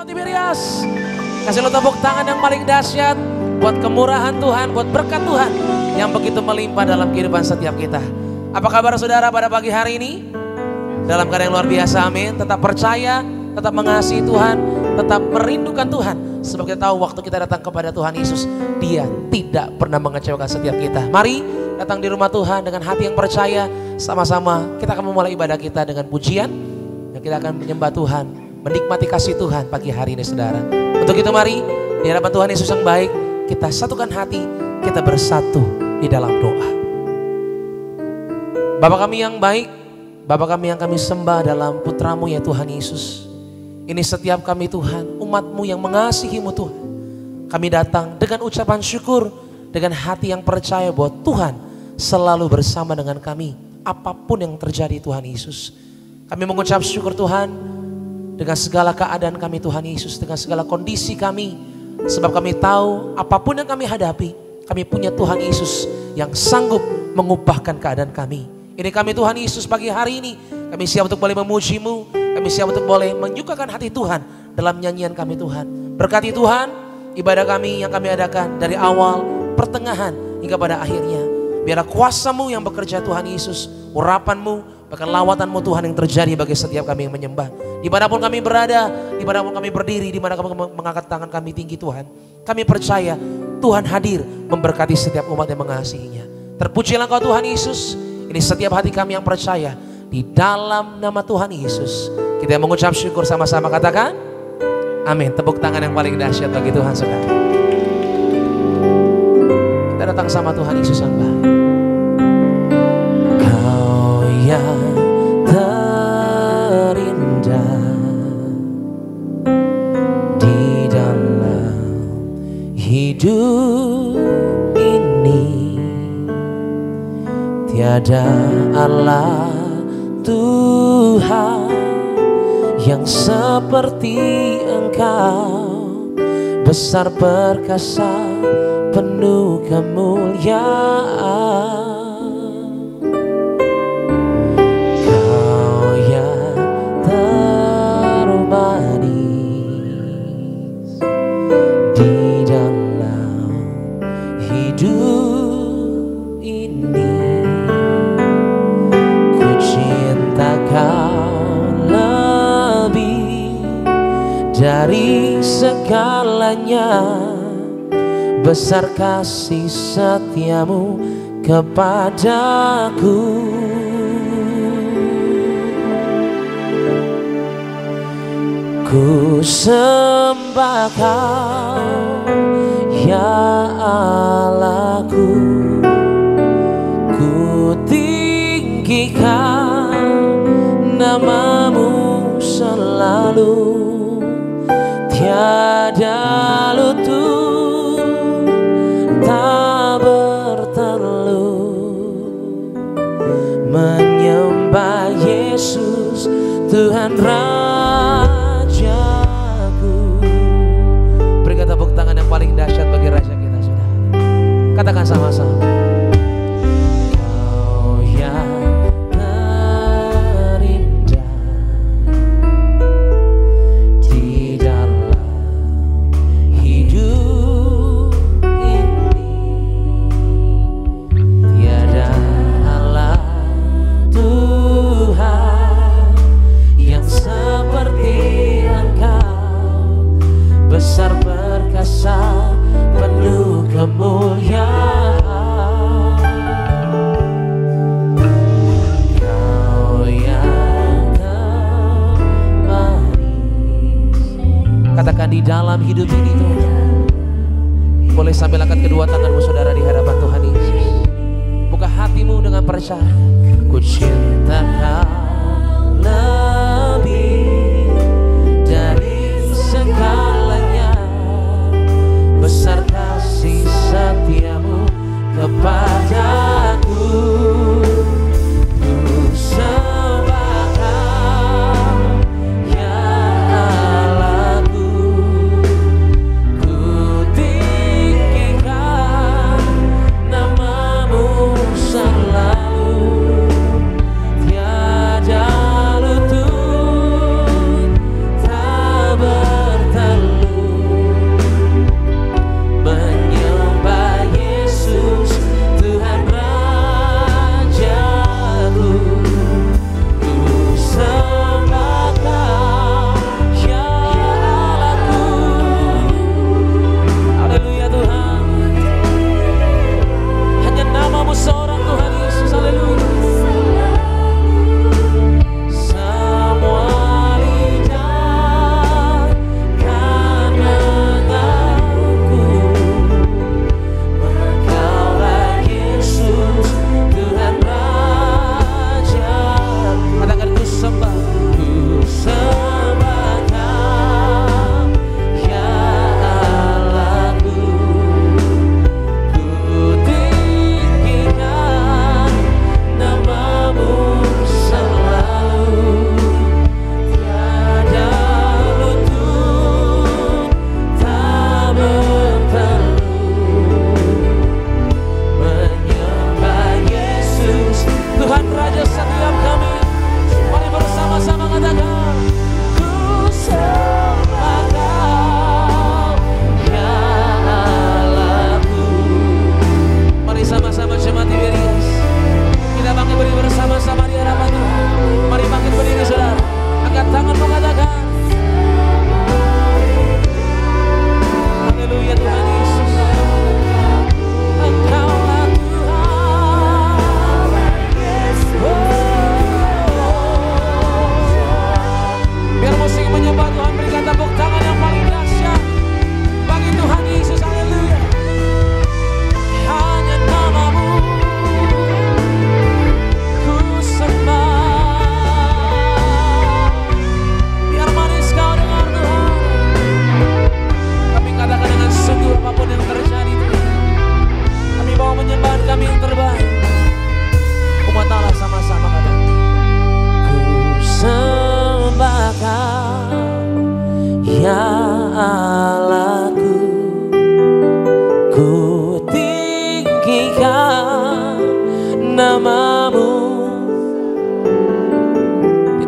Pulau Tiberias. Kasih lo tepuk tangan yang paling dahsyat buat kemurahan Tuhan, buat berkat Tuhan yang begitu melimpah dalam kehidupan setiap kita. Apa kabar saudara pada pagi hari ini? Dalam keadaan yang luar biasa, amin. Tetap percaya, tetap mengasihi Tuhan, tetap merindukan Tuhan. Sebab kita tahu waktu kita datang kepada Tuhan Yesus, Dia tidak pernah mengecewakan setiap kita. Mari datang di rumah Tuhan dengan hati yang percaya. Sama-sama kita akan memulai ibadah kita dengan pujian. Dan kita akan menyembah Tuhan, menikmati kasih Tuhan pagi hari ini saudara. Untuk itu mari di hadapan Tuhan Yesus yang baik, kita satukan hati, kita bersatu di dalam doa. Bapa kami yang baik, Bapa kami yang kami sembah dalam putramu ya Tuhan Yesus. Ini setiap kami Tuhan, umatmu yang mengasihimu Tuhan. Kami datang dengan ucapan syukur, dengan hati yang percaya bahwa Tuhan selalu bersama dengan kami. Apapun yang terjadi Tuhan Yesus. Kami mengucap syukur Tuhan dengan segala keadaan kami Tuhan Yesus, dengan segala kondisi kami. Sebab kami tahu apapun yang kami hadapi, kami punya Tuhan Yesus yang sanggup mengubahkan keadaan kami. Ini kami Tuhan Yesus pagi hari ini, kami siap untuk boleh memuji-Mu, kami siap untuk boleh menyukakan hati Tuhan dalam nyanyian kami Tuhan. Berkati Tuhan ibadah kami yang kami adakan dari awal, pertengahan hingga pada akhirnya. Biarlah kuasa-Mu yang bekerja Tuhan Yesus, urapan-Mu, bahkan lawatan-Mu Tuhan yang terjadi bagi setiap kami yang menyembah. Dimanapun kami berada, dimanapun kami berdiri, dimana kami mengangkat tangan kami tinggi Tuhan. Kami percaya Tuhan hadir memberkati setiap umat yang mengasihinya. Terpujilah Engkau Tuhan Yesus. Ini setiap hati kami yang percaya. Di dalam nama Tuhan Yesus kita mengucap syukur sama-sama, katakan amin. Tepuk tangan yang paling dahsyat bagi Tuhan saudara. Kita datang sama Tuhan Yesus yang baik. Kau yang terindah di dalam hidup ini, tiada Allah Tuhan yang seperti Engkau, besar perkasa penuh kemuliaan. Kau yang termanis di dalam hidup ini, ku cinta Kau lebih dari segalanya. Besar kasih setiamu kepadaku. Ku sembah Kau ya Allahku, ku tinggikan nama-Mu selalu. Tiada lutut tak berterlu menyembah Yesus Tuhan Rajaku. Berikan tepuk tangan yang paling dahsyat bagi Raja kita saudara. Katakan sama-sama. Kau yang terindah di dalam hidup ini, tiada Allah Tuhan yang seperti Engkau, besar perkasa penuh kemuliaan. Kau yang termanis. Katakan di dalam hidup ini Tuhan. Boleh sambil angkat kedua tanganmu saudara di hadapan Tuhan Yesus. Buka hatimu dengan percaya. Ku cinta Kau lebih dari segalanya. Besar kasih setiamu kepadaku. Ku sembah Kau ya Allahku, ku tinggikan nama-Mu selalu.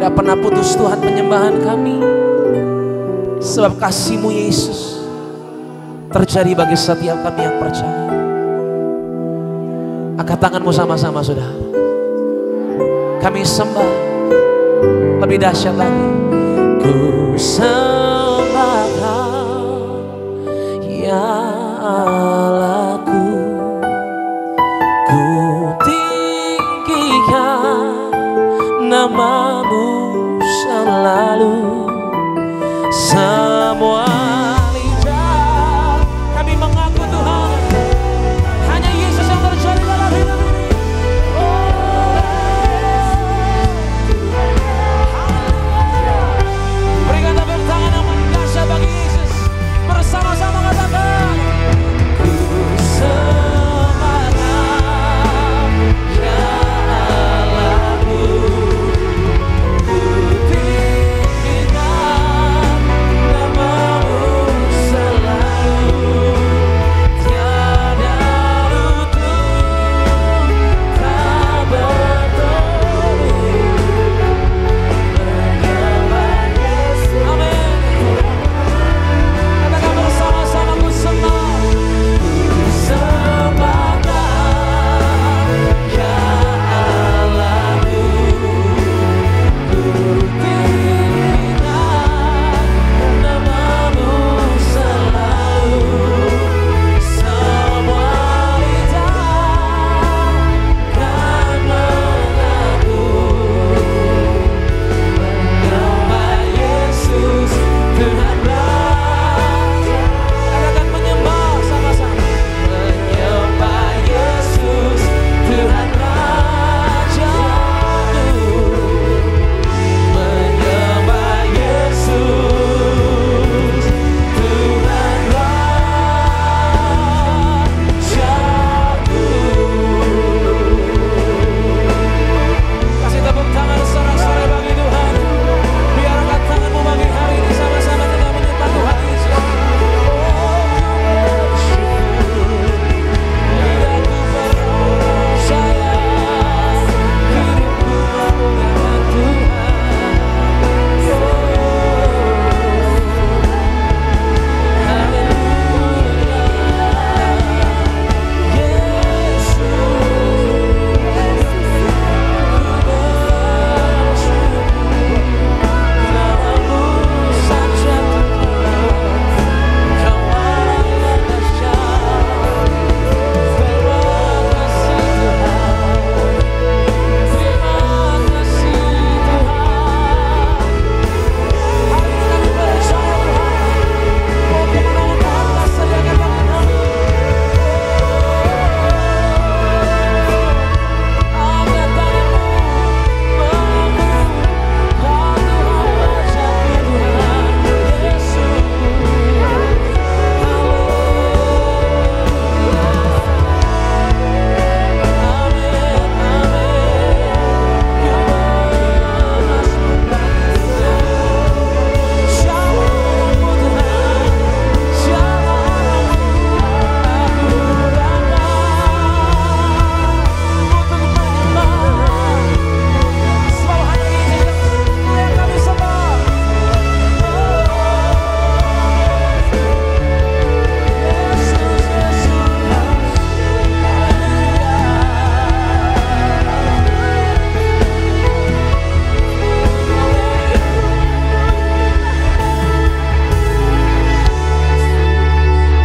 Tidak pernah putus Tuhan penyembahan kami. Sebab kasih-Mu Yesus terjadi bagi setiap kami yang percaya. Angkat tanganmu sama-sama saudara. Kami sembah lebih dahsyat lagi. Ku sembah Kau ya Allahku, ku tinggikan nama-Mu selalu. Semua lidah kami mengaku Tuhan, hanya Yesus yang terjadi dalam hidup ini. Berikan tepuk tangan yang dahsyat bagi Yesus. Bersama-sama katakan, ku sembah Kau ya Allahku, ku tinggikan nama-Mu selalu. Tiada lutut tak berteduh menyembah Yesus. Amin. Katakan bersama-sama, ku sembah Kau ya Allahku, ku tinggikan nama-Mu selalu. Semua lidah kan mengaku menyembah Yesus Tuhan Raja. Katakan menyembah sama-sama. Menyembah Yesus Tuhan Rajaku. Menyembah Yesus Tuhan Rajaku. Kasih tepuk tangan sorak-sorai bagi Tuhan. Biar angkat tanganmu bagi hari ini, sama-sama kita menyembah Tuhan Yesus. Lidahku percaya, hidupku memuliakan Tuhan. Haleluya. Yesus, ku bersyukur. Nama-Mu saja Tuhan, Kau Allah yang dahsyat. Terima kasih Tuhan, terima kasih Tuhan. Hari ini kami percaya Tuhan, bahwa kemenangan Tuhan telah sediakan bagi kami. Angkat tanganmu, Kau Tuhan wajah Tuhan Yesus.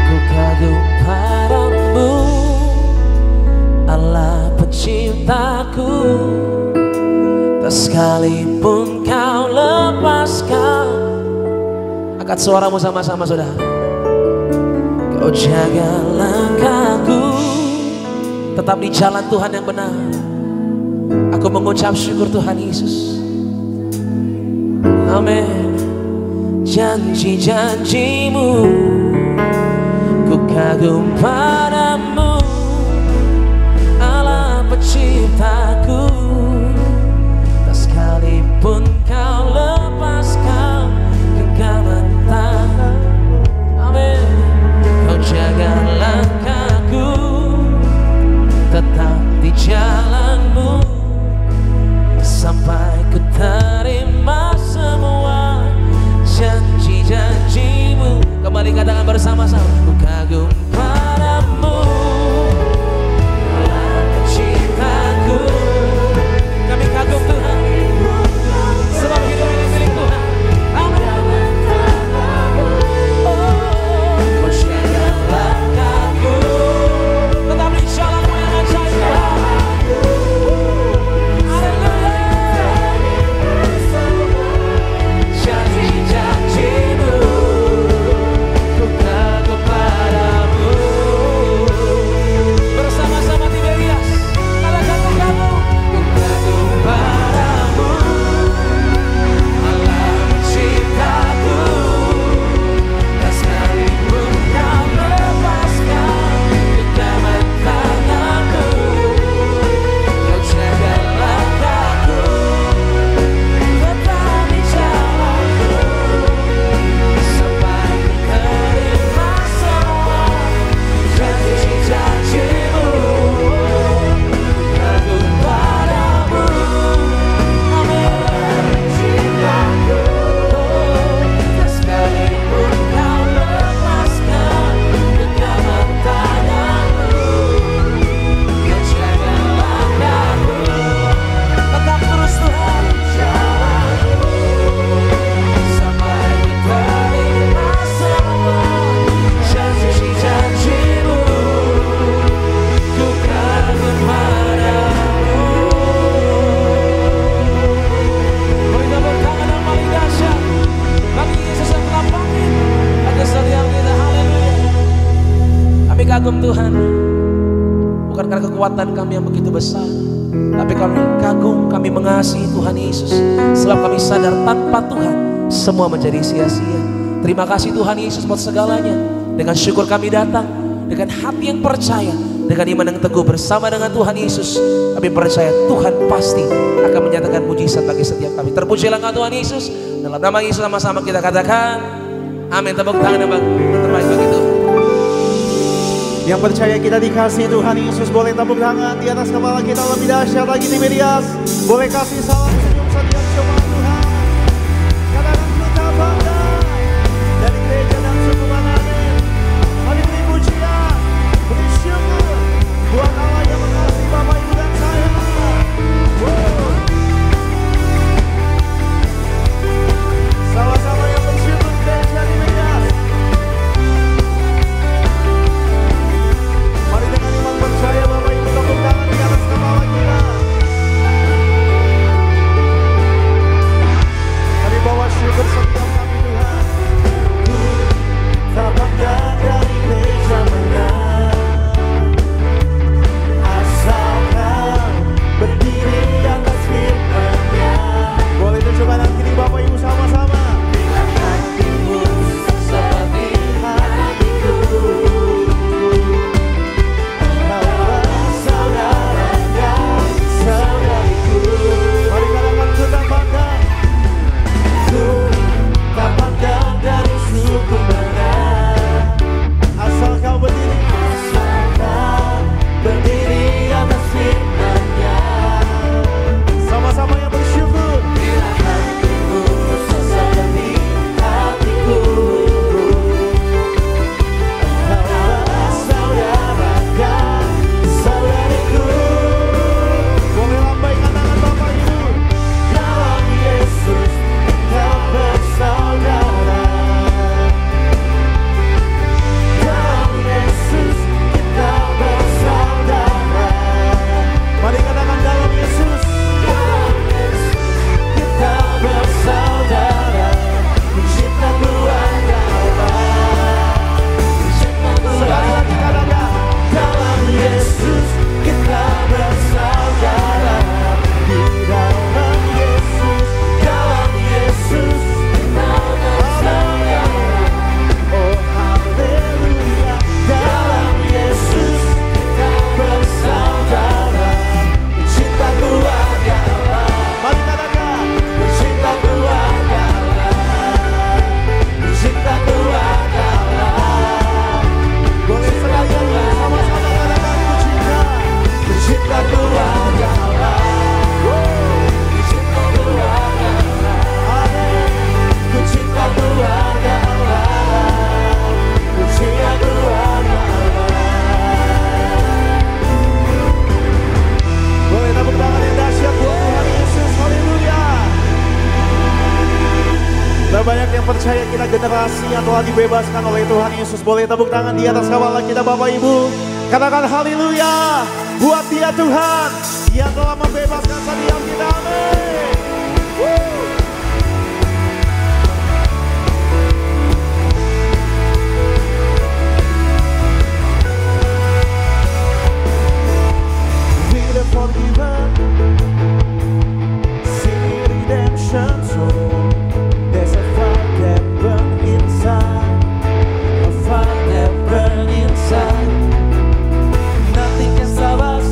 Ku kagum padamu, Allah penciptaku. Tak sekalipun Kau lepaskan. Angkat suaramu sama-sama saudara. Kau jaga langkahku, tetap di jalan Tuhan yang benar. Aku mengucap syukur Tuhan Yesus. Amin. Janji-janji-Mu, ku kagum padamu, Allah penciptaku. Tak sekalipun Kau lepaskan genggaman tangan. Amin. Kau jaga langkahku, tetap di jalan-Mu sampai ku terima kekuatan kami yang begitu besar. Tapi kami kagum, kami mengasihi Tuhan Yesus. Sebab kami sadar tanpa Tuhan semua menjadi sia-sia. Terima kasih Tuhan Yesus buat segalanya. Dengan syukur kami datang, dengan hati yang percaya, dengan iman yang teguh bersama dengan Tuhan Yesus. Kami percaya Tuhan pasti akan menyatakan mujizat bagi setiap kami. Terpujilah Tuhan Yesus. Dalam nama Yesus sama-sama kita katakan amin. Tepuk tangan yang terbaik bagi Tuhan. Yang percaya kita dikasih Tuhan Yesus, boleh tepuk tangan di atas kepala kita lebih dahsyat lagi di Medias. Boleh kasih salam senyum setiap jemaat Tuhan. Katakan kita bangga dari gereja dan suku Manamen. Mari beri pujian, beri syukur buat Allah yang mengasihi Bapak Ibu dan saya. Sama-sama yang bersyukur gereja di Medias. Mari dengan iman percaya Bapak Ibu tepuk tangan di atas kepala kita. Mari bawa syukur setiap kami Tuhan. Tak bangga dari gereja mana, asalkan berdiri di atas firman-Nya. Boleh tunjukkan tangan kiri Bapak Ibu sama-sama. Bila hatimu seperti hatiku, saudariku. Mari katakan kita bangga. Ku tak bangga dari suku mana, asal kau berdiri, asalkan berdiri atas firman-Nya. Sama-sama yang bersyukur. Bila hatimu seperti hatiku, engkaulah saudaraku, saudariku. Boleh lambaikan tangan Bapak Ibu. Dalam Yesus kita bersaudara. Dalam Yesus kita bersaudara. Mari katakan dalam Yesus. Dalam Yesus kita bersaudara. Pencipta keluarga Allah. Sekali lagi katakan. Dalam Yesus kita bersaudara. Di dalam Yesus, dalam Yesus kita bersaudara. Oh haleluya. Dalam Yesus kita bersaudara. Pencipta keluarga Allah. Mari katakan. Pencipta keluarga Allah. Pencipta keluarga Allah. Boleh sekali lagi sama-sama katakan pencipta. Pencipta keluarga Allah. Pencipta keluarga Allah. Pencipta keluarga Allah. Pencipta keluarga Allah. Boleh tepuk tangan yang dahsyat buat Tuhan Yesus. Haleluya. Tak banyak yang percaya kita generasi yang telah dibebaskan oleh Tuhan Yesus. Boleh tepuk tangan di atas kepala kita Bapak Ibu. Katakan haleluya. Buat Dia Tuhan yang telah membebaskan setiap kita. Amin. We the forgiven, see redemption soon. There's a fire that burns inside, a fire that burns inside. Nothing can stop us.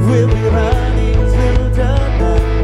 We'll be running through the night.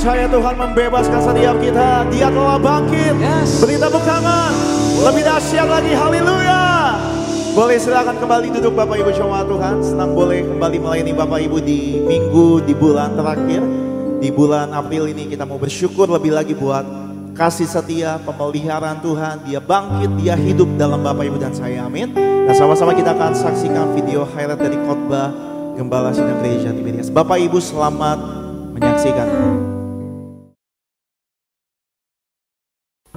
percaya Tuhan membebaskan setiap kita. Dia telah bangkit. Beri tepuk tangan. Lebih dahsyat lagi, haleluya. Boleh silakan kembali duduk Bapak Ibu jemaat Tuhan. Senang boleh kembali melayani Bapak Ibu di minggu di bulan terakhir. Di bulan April ini kita mau bersyukur lebih lagi buat kasih setia, pemeliharaan Tuhan. Dia bangkit, dia hidup dalam Bapak Ibu dan saya, amin. Nah sama-sama kita akan saksikan video highlight dari khotbah Gembala Sidang Gereja Tiberias. Bapak Ibu selamat menyaksikan.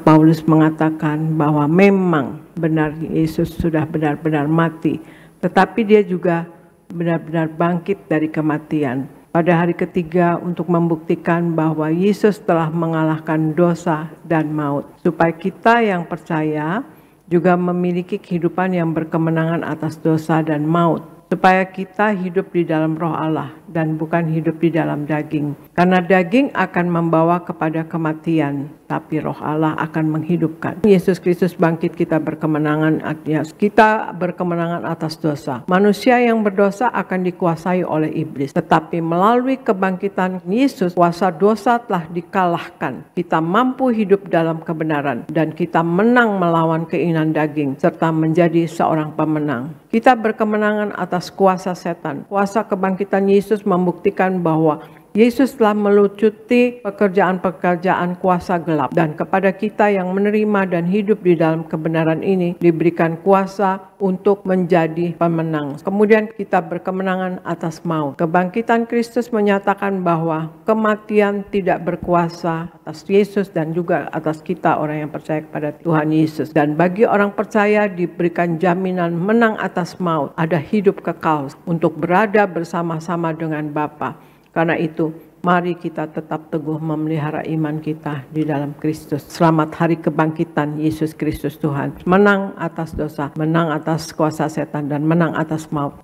Paulus mengatakan bahwa memang benar Yesus sudah benar-benar mati, tetapi dia juga benar-benar bangkit dari kematian pada hari ketiga untuk membuktikan bahwa Yesus telah mengalahkan dosa dan maut, supaya kita yang percaya juga memiliki kehidupan yang berkemenangan atas dosa dan maut, supaya kita hidup di dalam roh Allah dan bukan hidup di dalam daging. Karena daging akan membawa kepada kematian, tapi roh Allah akan menghidupkan. Yesus Kristus bangkit, kita berkemenangan, artinya kita berkemenangan atas dosa. Manusia yang berdosa akan dikuasai oleh iblis, tetapi melalui kebangkitan Yesus, kuasa dosa telah dikalahkan. Kita mampu hidup dalam kebenaran dan kita menang melawan keinginan daging serta menjadi seorang pemenang. Kita berkemenangan atas kuasa setan. Kuasa kebangkitan Yesus membuktikan bahwa Yesus telah melucuti pekerjaan-pekerjaan kuasa gelap, dan kepada kita yang menerima dan hidup di dalam kebenaran ini diberikan kuasa untuk menjadi pemenang. Kemudian kita berkemenangan atas maut. Kebangkitan Kristus menyatakan bahwa kematian tidak berkuasa atas Yesus dan juga atas kita orang yang percaya kepada Tuhan Yesus. Dan bagi orang percaya diberikan jaminan menang atas maut, ada hidup kekal untuk berada bersama-sama dengan Bapa. Karena itu, mari kita tetap teguh memelihara iman kita di dalam Kristus. Selamat hari kebangkitan Yesus Kristus Tuhan. Menang atas dosa, menang atas kuasa setan, dan menang atas maut.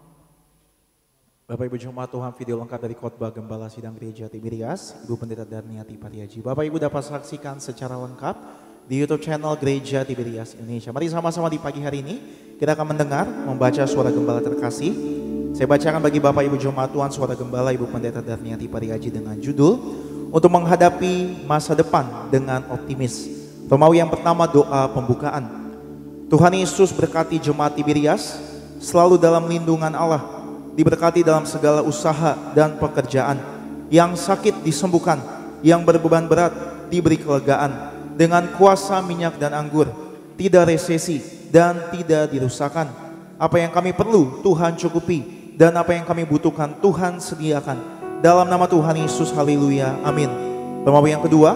Bapak Ibu jemaat Tuhan, video lengkap dari khotbah Gembala Sidang Gereja Tiberias, Ibu Pendeta Darniati Pariaji. Bapak Ibu dapat saksikan secara lengkap di YouTube channel Gereja Tiberias Indonesia. Mari sama-sama di pagi hari ini kita akan mendengar, membaca suara Gembala terkasih. Saya bacakan bagi Bapak Ibu jemaat Tuhan suara Gembala Ibu Pendeta Darniati Pariaji dengan judul Untuk Menghadapi Masa Depan dengan Optimis. Romawi yang pertama, doa pembukaan. Tuhan Yesus berkati jemaat Tiberias selalu dalam lindungan Allah, diberkati dalam segala usaha dan pekerjaan. Yang sakit disembuhkan, yang berbeban berat diberi kelegaan. Dengan kuasa minyak dan anggur, tidak resesi dan tidak dirusakkan. Apa yang kami perlu Tuhan cukupi, dan apa yang kami butuhkan Tuhan sediakan. Dalam nama Tuhan Yesus, haleluya, amin. Romawi yang kedua,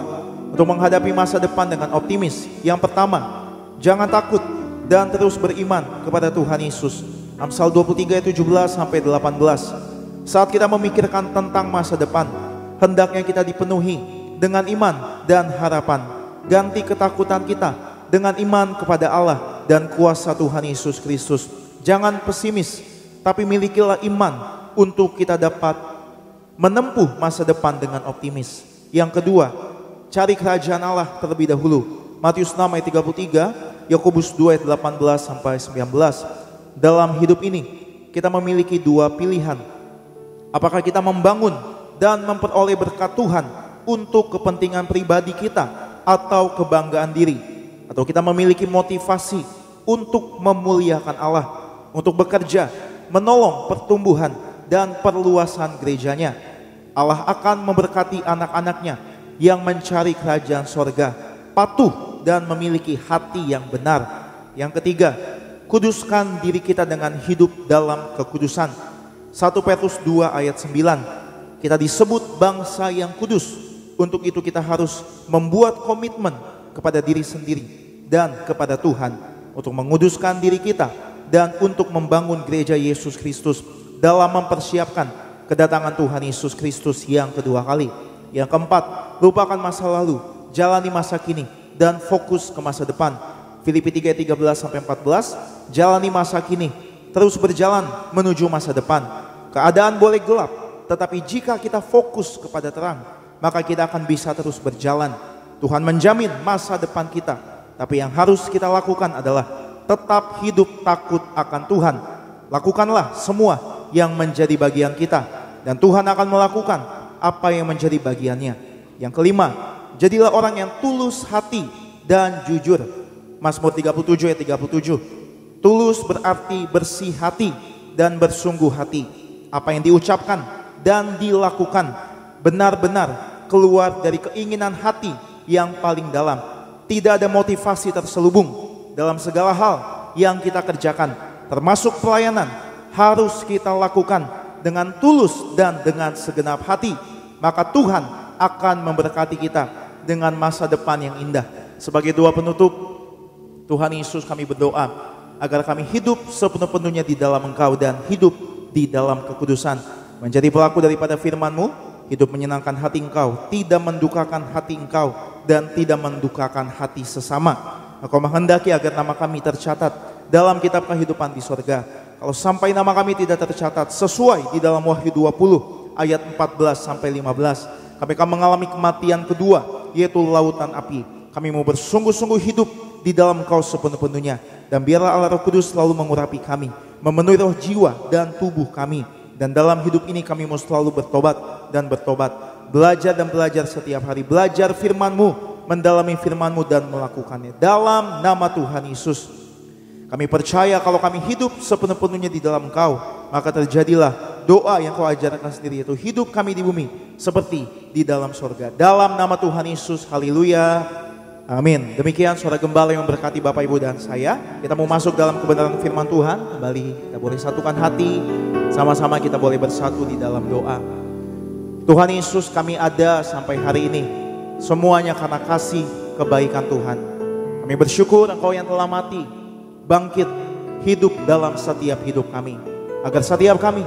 untuk menghadapi masa depan dengan optimis. Yang pertama, jangan takut dan terus beriman kepada Tuhan Yesus. Amsal 23 ayat 17 sampai 18. Saat kita memikirkan tentang masa depan, hendaknya kita dipenuhi dengan iman dan harapan. Ganti ketakutan kita dengan iman kepada Allah dan kuasa Tuhan Yesus Kristus. Jangan pesimis, tapi milikilah iman untuk kita dapat menempuh masa depan dengan optimis. Yang kedua, cari kerajaan Allah terlebih dahulu. Matius 6 ayat 33, Yakobus 2 ayat 18 sampai 19. Dalam hidup ini kita memiliki dua pilihan. Apakah kita membangun dan memperoleh berkat Tuhan untuk kepentingan pribadi kita atau kebanggaan diri, atau kita memiliki motivasi untuk memuliakan Allah, untuk bekerja, menolong pertumbuhan dan perluasan gerejanya. Allah akan memberkati anak-anaknya yang mencari kerajaan sorga, patuh dan memiliki hati yang benar. Yang ketiga, kuduskan diri kita dengan hidup dalam kekudusan. 1 Petrus 2 ayat 9, kita disebut bangsa yang kudus. Untuk itu kita harus membuat komitmen kepada diri sendiri dan kepada Tuhan untuk menguduskan diri kita dan untuk membangun gereja Yesus Kristus dalam mempersiapkan kedatangan Tuhan Yesus Kristus yang kedua kali. Yang keempat, lupakan masa lalu, jalani masa kini dan fokus ke masa depan. Filipi 3 ayat 13 sampai 14, jalani masa kini, terus berjalan menuju masa depan. Keadaan boleh gelap, tetapi jika kita fokus kepada terang, maka kita akan bisa terus berjalan. Tuhan menjamin masa depan kita, tapi yang harus kita lakukan adalah tetap hidup takut akan Tuhan. Lakukanlah semua yang menjadi bagian kita, dan Tuhan akan melakukan apa yang menjadi bagiannya. Yang kelima, jadilah orang yang tulus hati dan jujur. Mazmur 37 ayat 37. Tulus berarti bersih hati dan bersungguh hati. Apa yang diucapkan dan dilakukan benar-benar keluar dari keinginan hati yang paling dalam. Tidak ada motivasi terselubung dalam segala hal yang kita kerjakan, termasuk pelayanan, harus kita lakukan dengan tulus dan dengan segenap hati. Maka Tuhan akan memberkati kita dengan masa depan yang indah. Sebagai doa penutup, Tuhan Yesus, kami berdoa agar kami hidup sepenuh-penuhnya di dalam Engkau dan hidup di dalam kekudusan, menjadi pelaku daripada firman-Mu, hidup menyenangkan hati Engkau, tidak mendukakan hati Engkau, dan tidak mendukakan hati sesama. Engkau menghendaki agar nama kami tercatat dalam kitab kehidupan di sorga. Kalau sampai nama kami tidak tercatat sesuai di dalam Wahyu 20 ayat 14 sampai 15, kami akan mengalami kematian kedua, yaitu lautan api. Kami mau bersungguh-sungguh hidup di dalam Engkau sepenuh-penuhnya, dan biarlah Allah Roh Kudus selalu mengurapi kami, memenuhi roh, jiwa, dan tubuh kami. Dan dalam hidup ini kami mau selalu bertobat dan bertobat, belajar dan belajar setiap hari, belajar firman-Mu, mendalami firman-Mu dan melakukannya. Dalam nama Tuhan Yesus, kami percaya kalau kami hidup sepenuh-penuhnya di dalam Engkau, maka terjadilah doa yang Kau ajarkan sendiri, yaitu hidup kami di bumi seperti di dalam sorga. Dalam nama Tuhan Yesus, haleluya, amin. Demikian suara gembala yang memberkati Bapak, Ibu, dan saya. Kita mau masuk dalam kebenaran firman Tuhan. Kembali kita boleh satukan hati, sama-sama kita boleh bersatu di dalam doa. Tuhan Yesus, kami ada sampai hari ini semuanya karena kasih kebaikan Tuhan. Kami bersyukur Engkau yang telah mati, bangkit, hidup dalam setiap hidup kami, agar setiap kami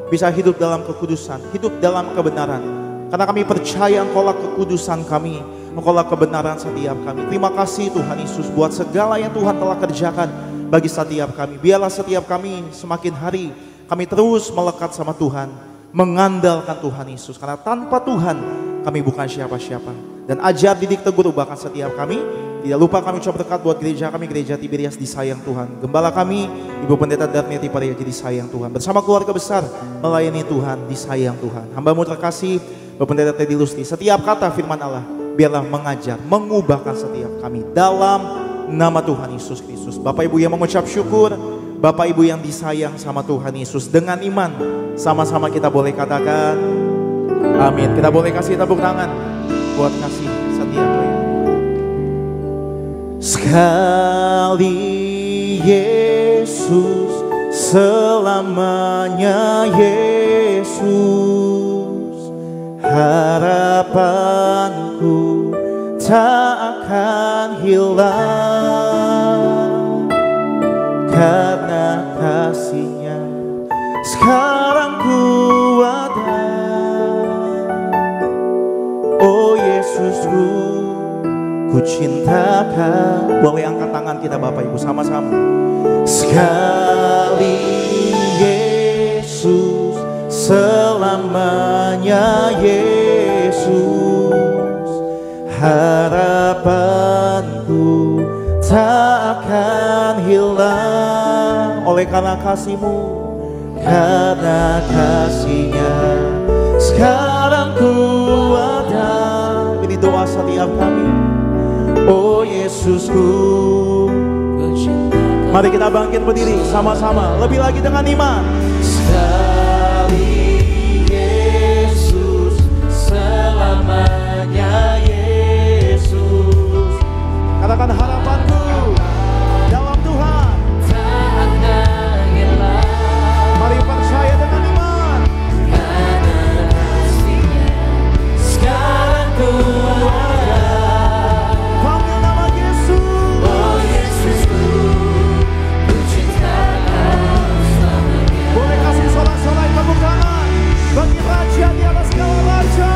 bisa hidup dalam kekudusan, hidup dalam kebenaran. Karena kami percaya Engkaulah kekudusan kami, Engkaulah kebenaran setiap kami. Terima kasih Tuhan Yesus buat segala yang Tuhan telah kerjakan bagi setiap kami. Biarlah setiap kami semakin hari kami terus melekat sama Tuhan, mengandalkan Tuhan Yesus. Karena tanpa Tuhan kami bukan siapa-siapa. Dan ajar, didik, tegur, ubahkan setiap kami. Tidak lupa kami ucap berkat buat gereja kami, Gereja Tiberias disayang Tuhan. Gembala kami, Ibu Pendeta Darneti Pariaji disayang Tuhan. Bersama keluarga besar melayani Tuhan, disayang Tuhan. Hamba-Mu terkasih Bapak Pendeta Teddy Lusty, setiap kata firman Allah biarlah mengajar, mengubahkan setiap kami dalam nama Tuhan Yesus Kristus. Bapak Ibu yang mengucap syukur, Bapak Ibu yang disayang sama Tuhan Yesus, dengan iman sama-sama kita boleh katakan amin. Kita boleh kasih tepuk tangan buat kasih setia Tuhan. Sekali Yesus, selamanya Yesus, harapanku tak akan hilang, karena kasih-Nya sekarang ku ada. Oh Yesusku, ku cintakan. Boleh angkat tangan kita Bapak Ibu sama-sama. Sekali Yesus, selamanya Yesus, harapanku tak akan hilang. Oleh karena kasih-Mu, karena kasih-Nya sekarang ku ada. Ini doa setiap kami. Oh Yesusku, mari kita bangkit berdiri sama-sama, lebih lagi dengan iman. Sekali Yesus, selamanya Yesus, katakan harapanku dalam Tuhan tak akan hilang. Mari percaya dengan iman. Karena kasih-Nya sekarang ku ada. Panggil nama Yesus. Oh Yesusku, ku cinta Kau selamanya. Boleh kasih sorak-sorai tepuk tangan bagi Raja di atas segala raja.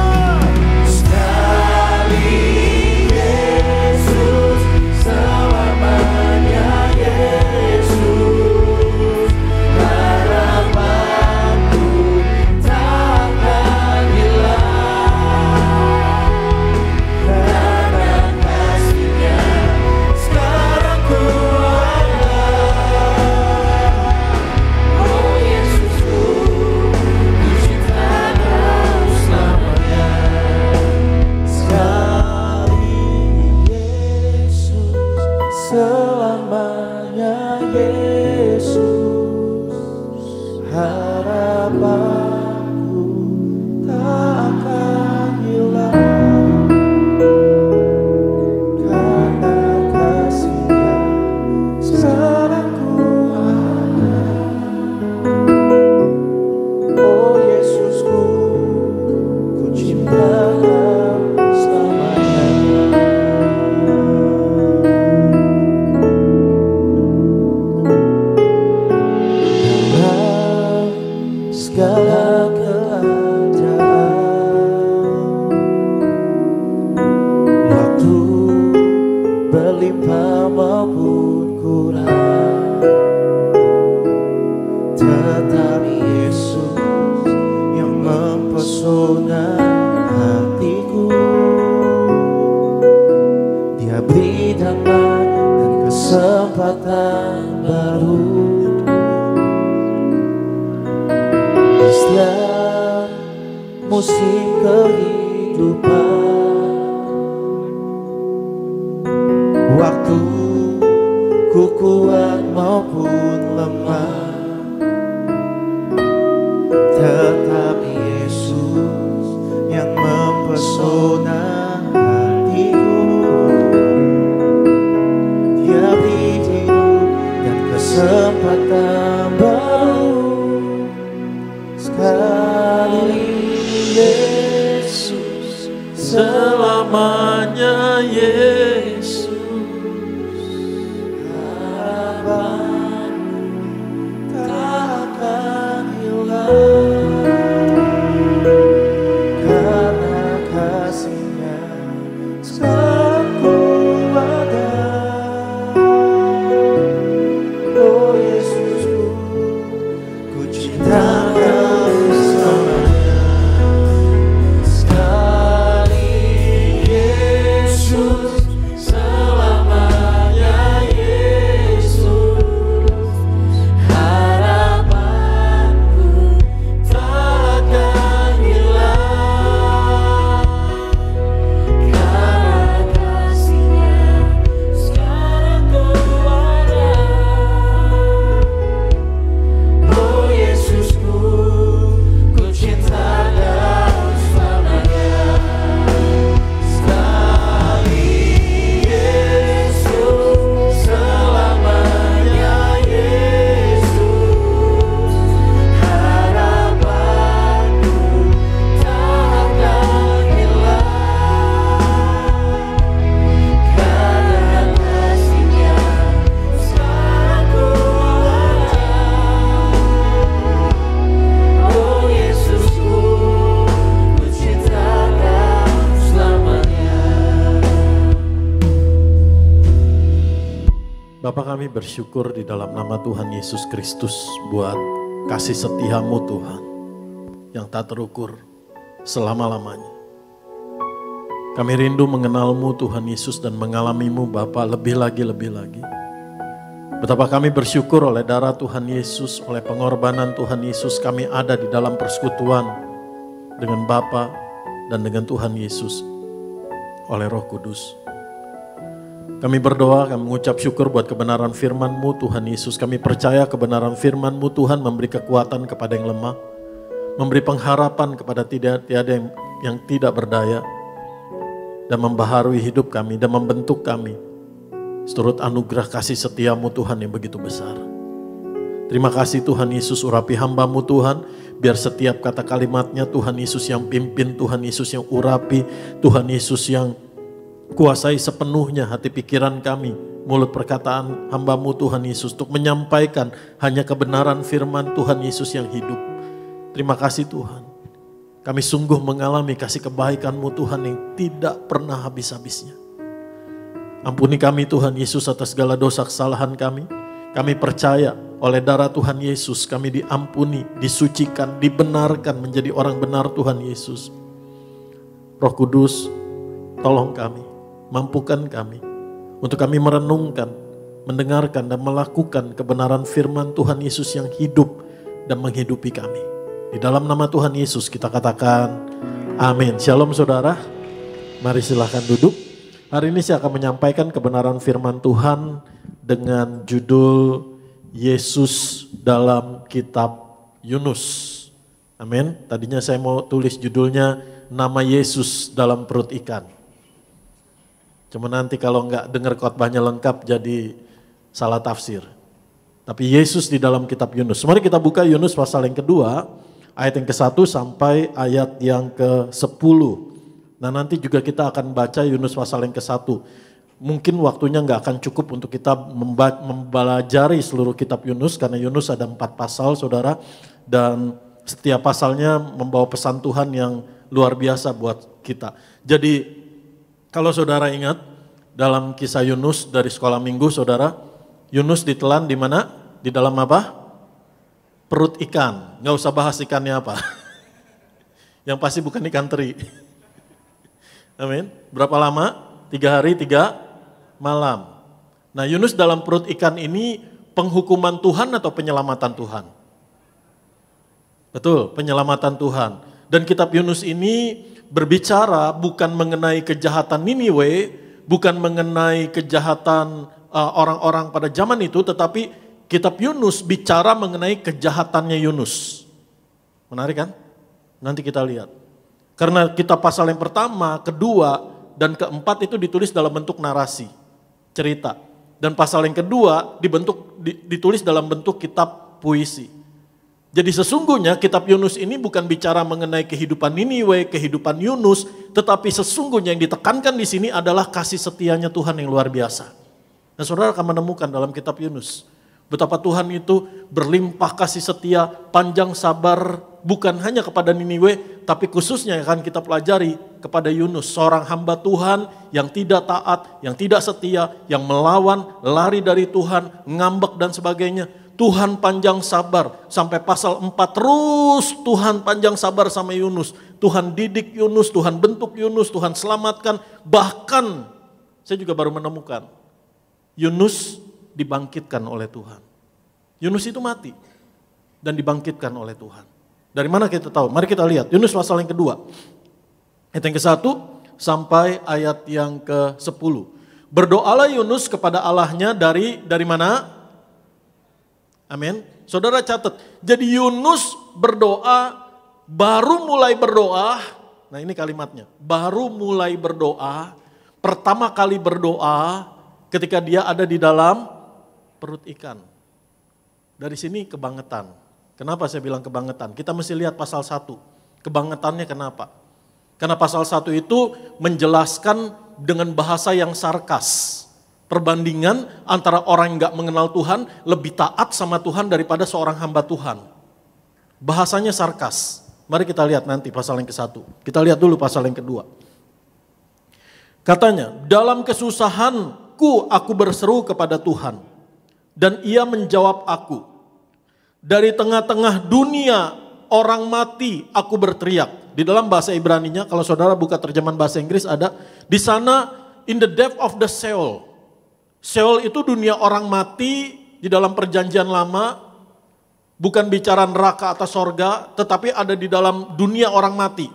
berlimpah maupun kurang, tetap Yesus yang mempesona hatiku. Dia beri damai dan kesempatan baru di setiap musim kehidupan. Waktu ku kuat maupun lemah, tetap Yesus yang mempesona hatiku. Dia beri hidup dan kesempatan baru sekali. Yesus selamanya, Yesus harapanku tak akan hilang, karena kasih-Nya sekarang ku ada. Oh Yesusku, ku cinta Kau selamanya. Sekali Yesus selamanya, Yesus harapanku tak akan hilang, karena kasih-Nya sekarang ku ada. Oh Yesusku, ku cinta Kau selamanya. Sekali Yesus selamanya, Yesus harapanku tak akan hilang, karena kasih-Nya sekarang ku ada. Oh Yesusku, ku cinta Kau selamanya. Bapa, kami bersyukur di dalam nama Tuhan Yesus Kristus buat kasih setia-Mu Tuhan yang tak terukur selama-lamanya. Kami rindu mengenal-Mu Tuhan Yesus dan mengalami-Mu Bapa lebih lagi. Betapa kami bersyukur oleh darah Tuhan Yesus, oleh pengorbanan Tuhan Yesus, kami ada di dalam persekutuan dengan Bapa dan dengan Tuhan Yesus oleh Roh Kudus. Kami berdoa, kami mengucap syukur buat kebenaran firman-Mu Tuhan Yesus. Kami percaya kebenaran firman-Mu Tuhan memberi kekuatan kepada yang lemah, memberi pengharapan kepada tiada yang tidak berdaya, dan membaharui hidup kami dan membentuk kami seturut anugerah kasih setia-Mu Tuhan yang begitu besar. Terima kasih Tuhan Yesus, urapi hamba-Mu Tuhan, biar setiap kata kalimatnya Tuhan Yesus yang pimpin, Tuhan Yesus yang urapi, Tuhan Yesus yang kuasai sepenuhnya hati pikiran kami, mulut perkataan hamba-Mu Tuhan Yesus, untuk menyampaikan hanya kebenaran firman Tuhan Yesus yang hidup. Terima kasih Tuhan, kami sungguh mengalami kasih kebaikan-Mu Tuhan yang tidak pernah habis-habisnya. Ampuni kami Tuhan Yesus atas segala dosa kesalahan kami. Kami percaya oleh darah Tuhan Yesus kami diampuni, disucikan, dibenarkan menjadi orang benar Tuhan Yesus. Roh Kudus, tolong kami, mampukan kami untuk kami merenungkan, mendengarkan dan melakukan kebenaran firman Tuhan Yesus yang hidup dan menghidupi kami. Di dalam nama Tuhan Yesus kita katakan amin. Shalom saudara, mari silahkan duduk. Hari ini saya akan menyampaikan kebenaran firman Tuhan dengan judul Yesus dalam kitab Yunus. Amin. Tadinya saya mau tulis judulnya nama Yesus dalam perut ikan. Cuma nanti kalau enggak dengar khotbahnya lengkap jadi salah tafsir. Tapi Yesus di dalam kitab Yunus. Mari kita buka Yunus pasal yang kedua, ayat yang ke-1 sampai ayat yang ke-10. Nah nanti juga kita akan baca Yunus pasal yang ke-1. Mungkin waktunya enggak akan cukup untuk kita mempelajari seluruh kitab Yunus, karena Yunus ada 4 pasal saudara. Dan setiap pasalnya membawa pesan Tuhan yang luar biasa buat kita. Jadi kalau saudara ingat, dalam kisah Yunus dari sekolah minggu, saudara. Yunus ditelan di mana? Di dalam apa? Perut ikan. Nggak usah bahas ikannya apa. Yang pasti bukan ikan teri. Amin. Berapa lama? 3 hari 3 malam. Nah, Yunus dalam perut ikan ini penghukuman Tuhan atau penyelamatan Tuhan? Betul, penyelamatan Tuhan. Dan kitab Yunus ini berbicara bukan mengenai kejahatan Niniwe, bukan mengenai kejahatan orang-orang pada zaman itu, tetapi kitab Yunus bicara mengenai kejahatannya Yunus. Menarik kan? Nanti kita lihat. Karena kitab pasal yang pertama, kedua, dan keempat itu ditulis dalam bentuk narasi, cerita. Dan pasal yang kedua ditulis dalam bentuk kitab puisi. Jadi sesungguhnya kitab Yunus ini bukan bicara mengenai kehidupan Niniwe, kehidupan Yunus, tetapi sesungguhnya yang ditekankan di sini adalah kasih setianya Tuhan yang luar biasa. Dan saudara akan menemukan dalam kitab Yunus betapa Tuhan itu berlimpah kasih setia, panjang sabar, bukan hanya kepada Niniwe, tapi khususnya yang akan kita pelajari kepada Yunus, seorang hamba Tuhan yang tidak taat, yang tidak setia, yang melawan, lari dari Tuhan, ngambek dan sebagainya. Tuhan panjang sabar, sampai pasal 4 terus Tuhan panjang sabar sama Yunus. Tuhan didik Yunus, Tuhan bentuk Yunus, Tuhan selamatkan. Bahkan saya juga baru menemukan Yunus dibangkitkan oleh Tuhan. Yunus itu mati dan dibangkitkan oleh Tuhan. Dari mana kita tahu? Mari kita lihat Yunus pasal yang kedua. Ayat yang ke-1 sampai ayat yang ke-10. Berdoalah Yunus kepada Allahnya dari mana? Amin. Saudara catat. Jadi Yunus berdoa, baru mulai berdoa. Nah ini kalimatnya. Baru mulai berdoa. Pertama kali berdoa ketika dia ada di dalam perut ikan. Dari sini kebangetan. Kenapa saya bilang kebangetan? Kita mesti lihat pasal 1. Kebangetannya kenapa? Karena pasal 1 itu menjelaskan dengan bahasa yang sarkas. Perbandingan antara orang yang gak mengenal Tuhan lebih taat sama Tuhan daripada seorang hamba Tuhan. Bahasanya sarkas. Mari kita lihat nanti pasal yang ke-1. Kita lihat dulu pasal yang kedua. Katanya, dalam kesusahanku aku berseru kepada Tuhan. Dan ia menjawab aku. Dari tengah-tengah dunia orang mati aku berteriak. Di dalam bahasa Ibraninya, kalau saudara buka terjemahan bahasa Inggris ada. Di sana, in the depth of the Sheol. Sheol itu dunia orang mati di dalam perjanjian lama, bukan bicara neraka atau sorga, tetapi ada di dalam dunia orang mati,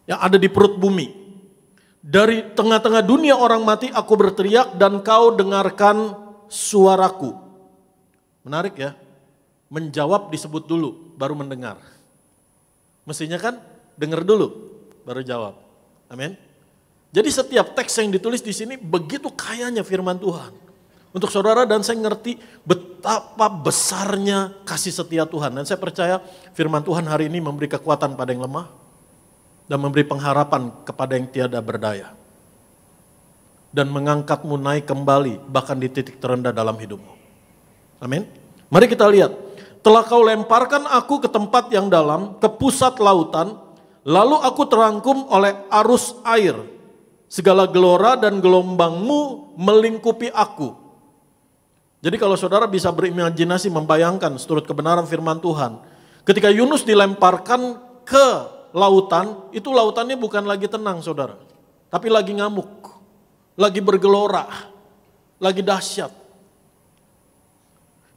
yang ada di perut bumi. Dari tengah-tengah dunia orang mati aku berteriak dan kau dengarkan suaraku. Menarik ya, menjawab disebut dulu, baru mendengar. Mestinya kan dengar dulu, baru jawab. Amin. Jadi setiap teks yang ditulis di sini begitu kayanya firman Tuhan. Untuk saudara dan saya ngerti betapa besarnya kasih setia Tuhan. Dan saya percaya firman Tuhan hari ini memberi kekuatan pada yang lemah. Dan memberi pengharapan kepada yang tiada berdaya. Dan mengangkatmu naik kembali bahkan di titik terendah dalam hidupmu. Amin. Mari kita lihat. Telah kau lemparkan aku ke tempat yang dalam, ke pusat lautan. Lalu aku terangkum oleh arus air. Segala gelora dan gelombangmu melingkupi aku. Jadi kalau saudara bisa berimajinasi membayangkan seturut kebenaran firman Tuhan. Ketika Yunus dilemparkan ke lautan, itu lautannya bukan lagi tenang saudara. Tapi lagi ngamuk, lagi bergelora, lagi dahsyat.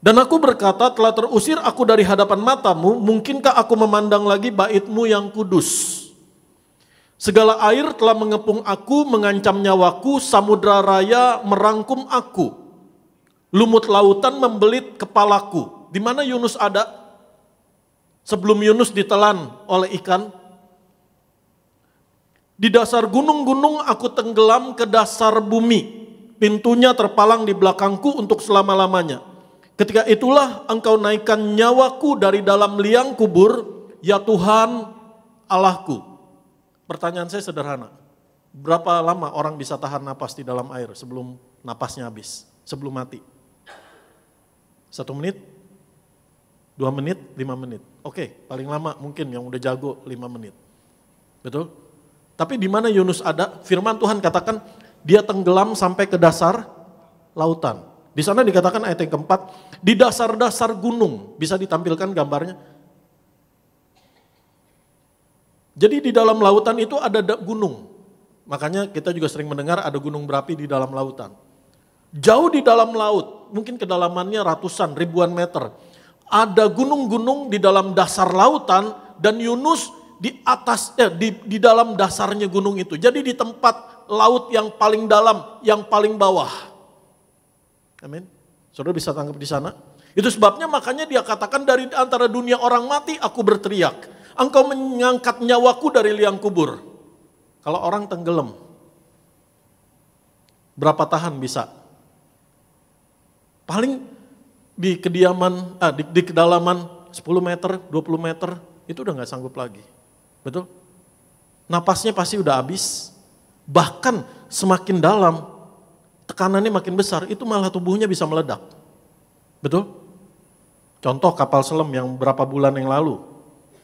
Dan aku berkata, telah terusir aku dari hadapan matamu, mungkinkah aku memandang lagi baitmu yang kudus? Segala air telah mengepung aku, mengancam nyawaku, samudra raya merangkum aku. Lumut lautan membelit kepalaku. Di mana Yunus ada? Sebelum Yunus ditelan oleh ikan. Di dasar gunung-gunung aku tenggelam ke dasar bumi. Pintunya terpalang di belakangku untuk selama-lamanya. Ketika itulah engkau naikkan nyawaku dari dalam liang kubur, ya Tuhan Allahku. Pertanyaan saya sederhana, berapa lama orang bisa tahan napas di dalam air sebelum napasnya habis, sebelum mati? 1 menit? 2 menit? 5 menit? Oke, paling lama mungkin yang udah jago 5 menit. Betul? Tapi di mana Yunus ada, firman Tuhan katakan, dia tenggelam sampai ke dasar lautan. Di sana dikatakan ayat yang keempat, di dasar-dasar gunung. Bisa ditampilkan gambarnya? Jadi di dalam lautan itu ada gunung. Makanya kita juga sering mendengar ada gunung berapi di dalam lautan. Jauh di dalam laut, mungkin kedalamannya ratusan, ribuan meter. Ada gunung-gunung di dalam dasar lautan dan Yunus di atas, di dalam dasarnya gunung itu. Jadi di tempat laut yang paling dalam, yang paling bawah. Amin. Saudara bisa tangkap di sana? Itu sebabnya makanya dia katakan dari antara dunia orang mati aku berteriak. Engkau mengangkat nyawaku dari liang kubur. Kalau orang tenggelam, berapa tahan bisa? Paling di kediaman, di kedalaman 10 meter, 20 meter, itu udah gak sanggup lagi. Betul? Napasnya pasti udah habis. Bahkan semakin dalam, tekanannya makin besar, itu malah tubuhnya bisa meledak. Betul? Contoh kapal selam yang berapa bulan yang lalu,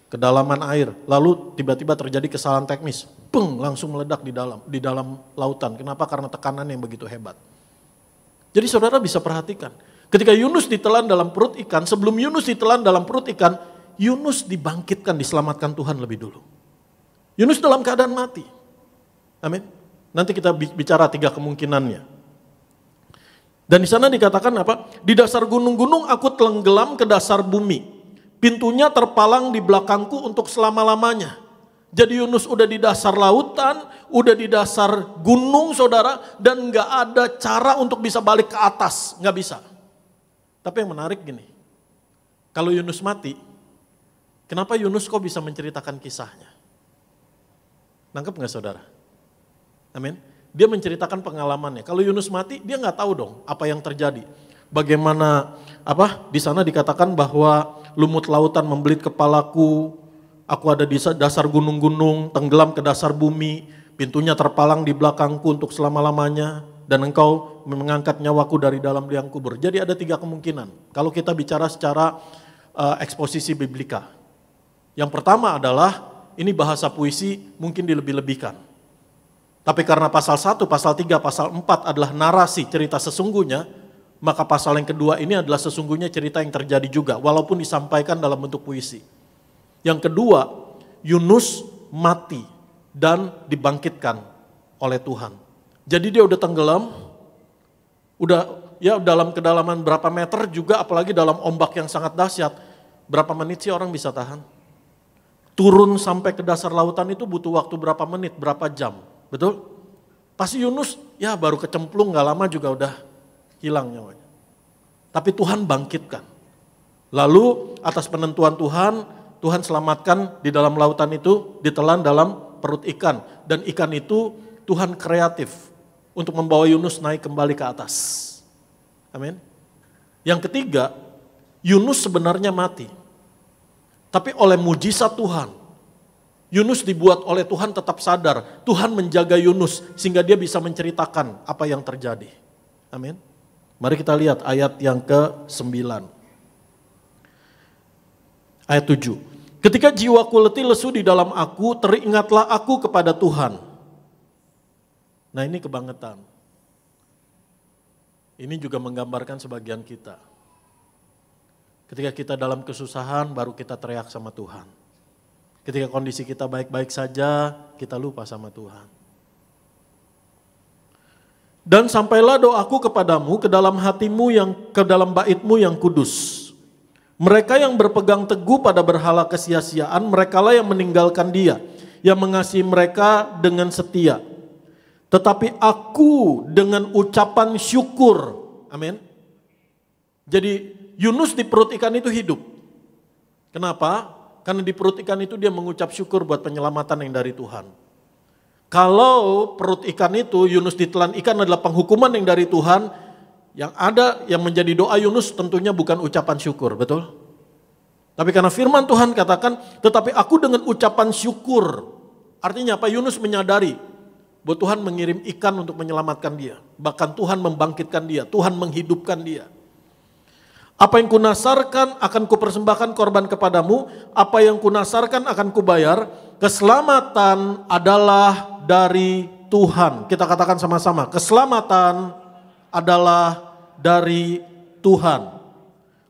kedalaman air, lalu tiba-tiba terjadi kesalahan teknis, langsung meledak di dalam lautan. Kenapa? Karena tekanan yang begitu hebat. Jadi saudara bisa perhatikan, ketika Yunus ditelan dalam perut ikan, sebelum Yunus ditelan dalam perut ikan, Yunus dibangkitkan, diselamatkan Tuhan lebih dulu. Yunus dalam keadaan mati. Amin. Nanti kita bicara 3 kemungkinannya. Dan di sana dikatakan apa? Di dasar gunung-gunung aku tenggelam ke dasar bumi. Pintunya terpalang di belakangku untuk selama-lamanya. Jadi Yunus udah di dasar lautan, udah di dasar gunung saudara, dan gak ada cara untuk bisa balik ke atas, gak bisa. Tapi yang menarik gini, kalau Yunus mati, kenapa Yunus kok bisa menceritakan kisahnya? Nangkep gak saudara? Amin. Dia menceritakan pengalamannya. Kalau Yunus mati, dia gak tahu dong apa yang terjadi. Bagaimana di sana dikatakan bahwa lumut lautan membelit kepalaku, aku ada di dasar gunung-gunung, tenggelam ke dasar bumi, pintunya terpalang di belakangku untuk selama-lamanya, dan engkau mengangkat nyawaku dari dalam liang kubur. Jadi ada 3 kemungkinan, kalau kita bicara secara eksposisi biblika. Yang pertama adalah, ini bahasa puisi mungkin dilebih-lebihkan. Tapi karena pasal 1, pasal 3, pasal 4 adalah narasi cerita sesungguhnya, maka pasal yang kedua ini adalah sesungguhnya cerita yang terjadi juga, walaupun disampaikan dalam bentuk puisi. Yang kedua, Yunus mati dan dibangkitkan oleh Tuhan. Jadi dia udah tenggelam, udah ya dalam kedalaman berapa meter juga, apalagi dalam ombak yang sangat dahsyat. Berapa menit sih orang bisa tahan? Turun sampai ke dasar lautan itu butuh waktu berapa menit, berapa jam, betul? Pasti Yunus ya baru kecemplung, gak lama juga udah hilang nyawanya. Tapi Tuhan bangkitkan. Lalu atas penentuan Tuhan, Tuhan selamatkan di dalam lautan itu, ditelan dalam perut ikan. Dan ikan itu Tuhan kreatif untuk membawa Yunus naik kembali ke atas. Amin. Yang ketiga, Yunus sebenarnya mati. Tapi oleh mujizat Tuhan, Yunus dibuat oleh Tuhan tetap sadar. Tuhan menjaga Yunus sehingga dia bisa menceritakan apa yang terjadi. Amin. Mari kita lihat ayat yang ke-9. Ayat 7. Ketika jiwaku letih lesu di dalam aku, teringatlah aku kepada Tuhan. Nah ini kebangetan. Ini juga menggambarkan sebagian kita. Ketika kita dalam kesusahan, baru kita teriak sama Tuhan. Ketika kondisi kita baik-baik saja, kita lupa sama Tuhan. Dan sampailah doaku kepadamu ke dalam hatimu ke dalam baitmu yang kudus. Mereka yang berpegang teguh pada berhala kesia-siaan, merekalah yang meninggalkan dia, yang mengasihi mereka dengan setia. Tetapi aku dengan ucapan syukur, amin. Jadi Yunus di perut ikan itu hidup. Kenapa? Karena di perut ikan itu dia mengucap syukur buat penyelamatan yang dari Tuhan. Kalau perut ikan itu, Yunus ditelan ikan adalah penghukuman yang dari Tuhan, yang ada yang menjadi doa Yunus tentunya bukan ucapan syukur, betul? Tapi karena firman Tuhan katakan, tetapi aku dengan ucapan syukur. Artinya apa? Yunus menyadari bahwa Tuhan mengirim ikan untuk menyelamatkan dia. Bahkan Tuhan membangkitkan dia, Tuhan menghidupkan dia. Apa yang kunasarkan akan kupersembahkan korban kepadamu, apa yang kunasarkan akan kubayar, keselamatan adalah dari Tuhan. Kita katakan sama-sama, keselamatan adalah dari Tuhan.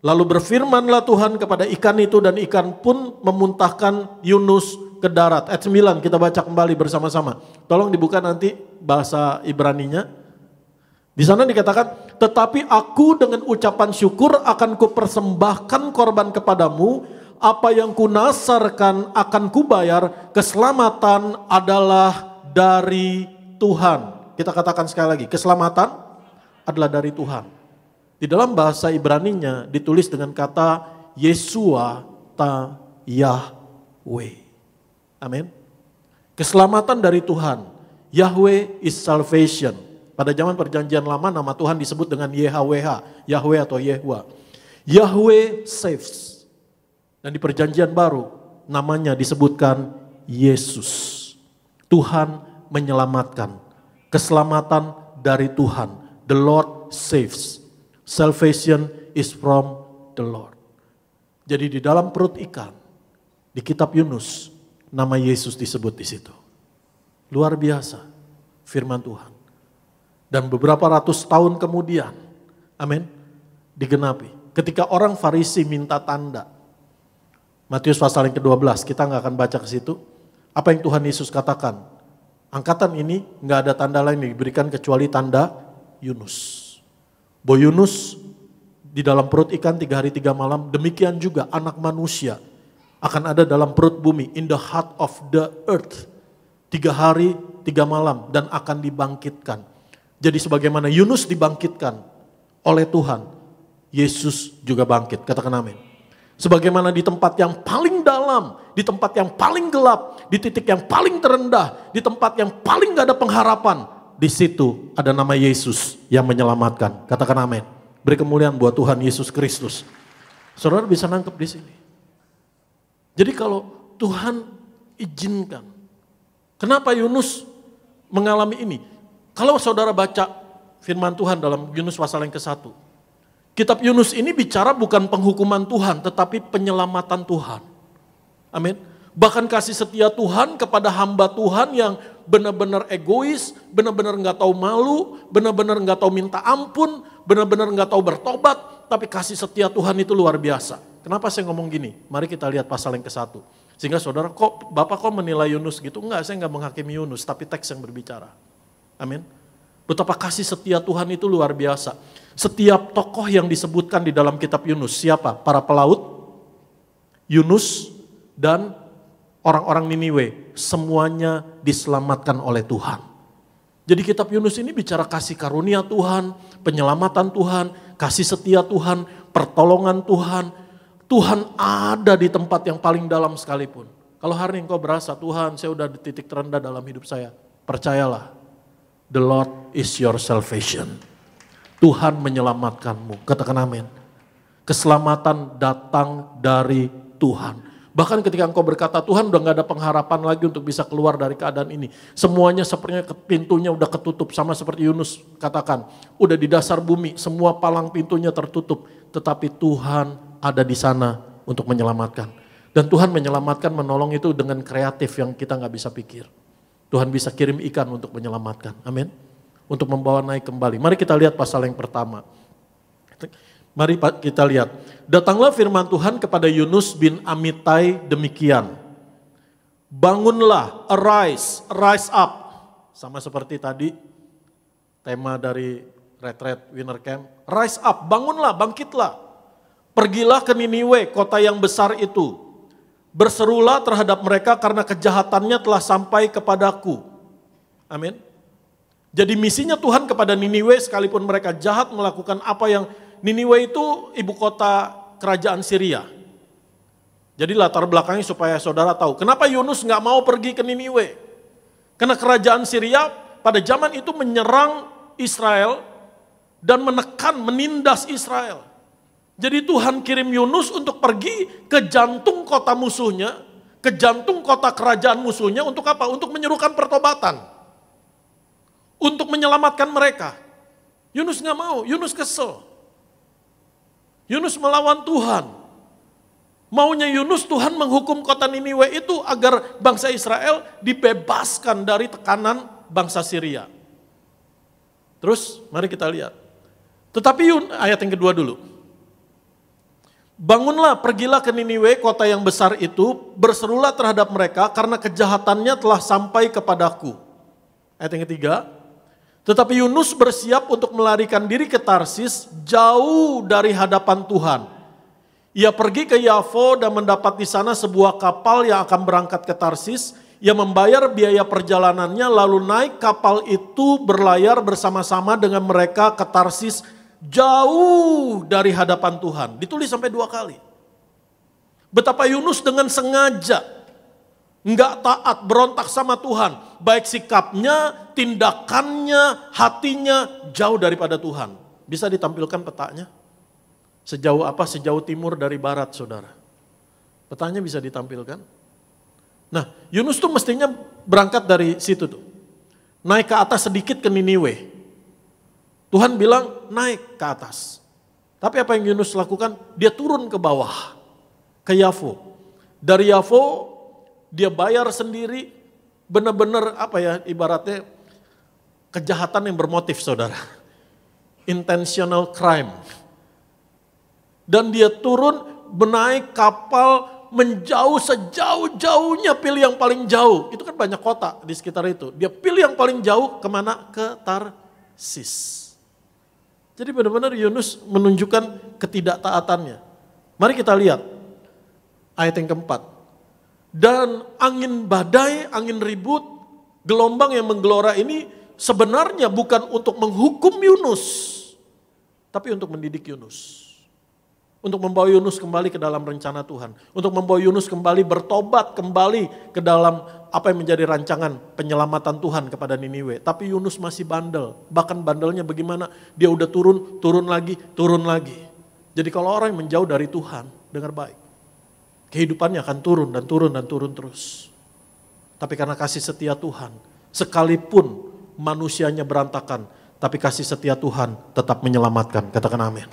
Lalu berfirmanlah Tuhan kepada ikan itu dan ikan pun memuntahkan Yunus ke darat. Ayat 9 kita baca kembali bersama-sama. Tolong dibuka nanti bahasa Ibraninya. Di sana dikatakan, tetapi aku dengan ucapan syukur akan kupersembahkan korban kepadamu, apa yang kunasarkan akan kubayar, keselamatan adalah dari Tuhan. Kita katakan sekali lagi, keselamatan adalah dari Tuhan. Di dalam bahasa Ibraninya ditulis dengan kata Yeshua ta Yahweh. Amin. Keselamatan dari Tuhan. Yahweh is salvation. Pada zaman perjanjian lama nama Tuhan disebut dengan YHWH, Yahweh atau Yehwa. Yahweh saves. Dan di perjanjian baru namanya disebutkan Yesus. Tuhan menyelamatkan. Keselamatan dari Tuhan. The Lord saves. Salvation is from the Lord. Jadi di dalam perut ikan, di kitab Yunus, nama Yesus disebut di situ. Luar biasa firman Tuhan. Dan beberapa ratus tahun kemudian, amin, digenapi. Ketika orang Farisi minta tanda, Matius pasal yang ke-12, kita nggak akan baca ke situ. Apa yang Tuhan Yesus katakan? Angkatan ini nggak ada tanda lain yang diberikan kecuali tanda Yunus. Bahwa Yunus di dalam perut ikan 3 hari 3 malam, demikian juga anak manusia akan ada dalam perut bumi, in the heart of the earth. 3 hari 3 malam dan akan dibangkitkan. Jadi sebagaimana Yunus dibangkitkan oleh Tuhan, Yesus juga bangkit. Katakan amin. Sebagaimana di tempat yang paling dalam, di tempat yang paling gelap, di titik yang paling terendah, di tempat yang paling gak ada pengharapan, di situ ada nama Yesus yang menyelamatkan. Katakan amin. Beri kemuliaan buat Tuhan Yesus Kristus. Saudara bisa nangkep di sini. Jadi kalau Tuhan izinkan, kenapa Yunus mengalami ini? Kalau saudara baca firman Tuhan dalam Yunus pasal yang ke-1. Kitab Yunus ini bicara bukan penghukuman Tuhan, tetapi penyelamatan Tuhan. Amin. Bahkan kasih setia Tuhan kepada hamba Tuhan yang benar-benar egois, benar-benar gak tahu malu, benar-benar gak tahu minta ampun, benar-benar gak tahu bertobat, tapi kasih setia Tuhan itu luar biasa. Kenapa saya ngomong gini? Mari kita lihat pasal yang ke-1. Sehingga saudara, Bapak kok menilai Yunus gitu? Enggak, saya gak menghakimi Yunus, tapi teks yang berbicara. Amin. Betapa kasih setia Tuhan itu luar biasa. Setiap tokoh yang disebutkan di dalam kitab Yunus, siapa? Para pelaut, Yunus, dan orang-orang Niniwe, semuanya diselamatkan oleh Tuhan. Jadi kitab Yunus ini bicara kasih karunia Tuhan, penyelamatan Tuhan, kasih setia Tuhan, pertolongan Tuhan. Tuhan ada di tempat yang paling dalam sekalipun. Kalau hari ini engkau berasa, Tuhan saya udah di titik terendah dalam hidup saya, percayalah. The Lord is your salvation. Tuhan menyelamatkanmu. Katakan amin. Keselamatan datang dari Tuhan. Bahkan ketika engkau berkata, Tuhan udah gak ada pengharapan lagi untuk bisa keluar dari keadaan ini. Semuanya sepertinya pintunya udah ketutup. Sama seperti Yunus katakan. Udah di dasar bumi, semua palang pintunya tertutup. Tetapi Tuhan ada di sana untuk menyelamatkan. Dan Tuhan menyelamatkan, menolong itu dengan kreatif yang kita gak bisa pikir. Tuhan bisa kirim ikan untuk menyelamatkan. Amin. Untuk membawa naik kembali. Mari kita lihat pasal yang pertama. Mari kita lihat. Datanglah firman Tuhan kepada Yunus bin Amittai demikian. Bangunlah, arise, rise up. Sama seperti tadi tema dari retreat winter camp. Rise up, bangunlah, bangkitlah. Pergilah ke Niniwe, kota yang besar itu. Berserulah terhadap mereka karena kejahatannya telah sampai kepadaku. Amin. Jadi misinya Tuhan kepada Niniwe sekalipun mereka jahat melakukan apa yang Niniwe itu ibu kota kerajaan Syria. Jadi latar belakangnya supaya saudara tahu. Kenapa Yunus gak mau pergi ke Niniwe? Karena kerajaan Syria pada zaman itu menyerang Israel dan menekan, menindas Israel. Jadi Tuhan kirim Yunus untuk pergi ke jantung kota musuhnya, ke jantung kota kerajaan musuhnya untuk apa? Untuk menyerukan pertobatan. Untuk menyelamatkan mereka. Yunus gak mau, Yunus kesel. Yunus melawan Tuhan. Maunya Yunus Tuhan menghukum kota Niniwe itu agar bangsa Israel dibebaskan dari tekanan bangsa Syria. Terus mari kita lihat. Tetapi ayat yang kedua dulu. Bangunlah, pergilah ke Niniwe, kota yang besar itu, berserulah terhadap mereka karena kejahatannya telah sampai kepadaku. Ayat yang ketiga. Tetapi Yunus bersiap untuk melarikan diri ke Tarsis jauh dari hadapan Tuhan. Ia pergi ke Yafo dan mendapat di sana sebuah kapal yang akan berangkat ke Tarsis. Ia membayar biaya perjalanannya lalu naik kapal itu berlayar bersama-sama dengan mereka ke Tarsis jauh dari hadapan Tuhan. Ditulis sampai 2 kali. Betapa Yunus dengan sengaja enggak taat, berontak sama Tuhan. Baik sikapnya, tindakannya, hatinya jauh daripada Tuhan. Bisa ditampilkan petanya? Sejauh apa? Sejauh timur dari barat, saudara. Petanya bisa ditampilkan? Nah, Yunus tuh mestinya berangkat dari situ tuh. Naik ke atas sedikit ke Niniwe. Tuhan bilang naik ke atas. Tapi apa yang Yunus lakukan? Dia turun ke bawah. Ke Yafo. Dari Yafo dia bayar sendiri. Benar-benar apa ya ibaratnya kejahatan yang bermotif, saudara. Intentional crime. Dan dia turun menaik kapal menjauh sejauh-jauhnya, pilih yang paling jauh. Itu kan banyak kota di sekitar itu. Dia pilih yang paling jauh kemana? Ke Tarsis. Jadi benar-benar Yunus menunjukkan ketidaktaatannya. Mari kita lihat ayat yang keempat. Dan angin badai, angin ribut, gelombang yang menggelora ini sebenarnya bukan untuk menghukum Yunus, tapi untuk mendidik Yunus. Untuk membawa Yunus kembali ke dalam rencana Tuhan. Untuk membawa Yunus kembali bertobat kembali ke dalam apa yang menjadi rancangan penyelamatan Tuhan kepada Niniwe. Tapi Yunus masih bandel. Bahkan bandelnya bagaimana? Dia udah turun lagi. Jadi kalau orang yang menjauh dari Tuhan, dengar baik. Kehidupannya akan turun terus. Tapi karena kasih setia Tuhan, sekalipun manusianya berantakan, tapi kasih setia Tuhan tetap menyelamatkan. Katakan amin.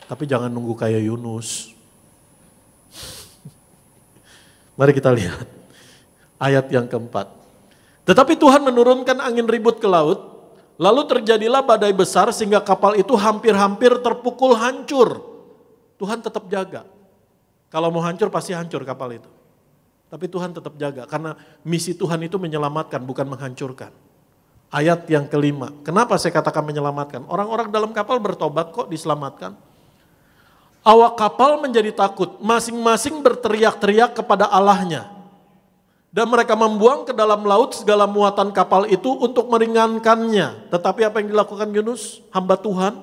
Tapi jangan nunggu kayak Yunus. Mari kita lihat ayat yang keempat. Tetapi Tuhan menurunkan angin ribut ke laut, lalu terjadilah badai besar sehingga kapal itu hampir-hampir terpukul hancur. Tuhan tetap jaga. Kalau mau hancur pasti hancur kapal itu. Tapi Tuhan tetap jaga karena misi Tuhan itu menyelamatkan bukan menghancurkan. Ayat yang kelima. Kenapa saya katakan menyelamatkan? Orang-orang dalam kapal bertobat kok diselamatkan. Awak kapal menjadi takut, masing-masing berteriak-teriak kepada Allahnya. Dan mereka membuang ke dalam laut segala muatan kapal itu untuk meringankannya. Tetapi apa yang dilakukan Yunus, hamba Tuhan?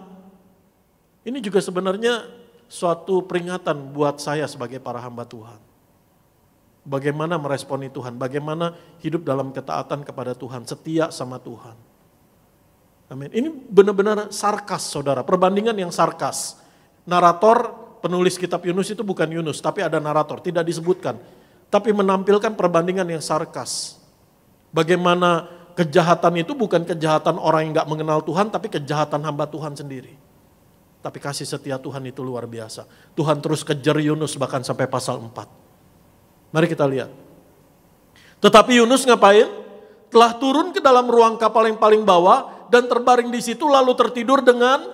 Ini juga sebenarnya suatu peringatan buat saya sebagai para hamba Tuhan. Bagaimana meresponi Tuhan, bagaimana hidup dalam ketaatan kepada Tuhan, setia sama Tuhan. Amin. Ini benar-benar sarkas, saudara, perbandingan yang sarkas. Narator penulis kitab Yunus itu bukan Yunus, tapi ada narator, tidak disebutkan. Tapi menampilkan perbandingan yang sarkas. Bagaimana kejahatan itu bukan kejahatan orang yang gak mengenal Tuhan, tapi kejahatan hamba Tuhan sendiri. Tapi kasih setia Tuhan itu luar biasa. Tuhan terus kejar Yunus bahkan sampai pasal 4. Mari kita lihat. Tetapi Yunus ngapain? Telah turun ke dalam ruang kapal yang paling bawah dan terbaring di situ lalu tertidur dengan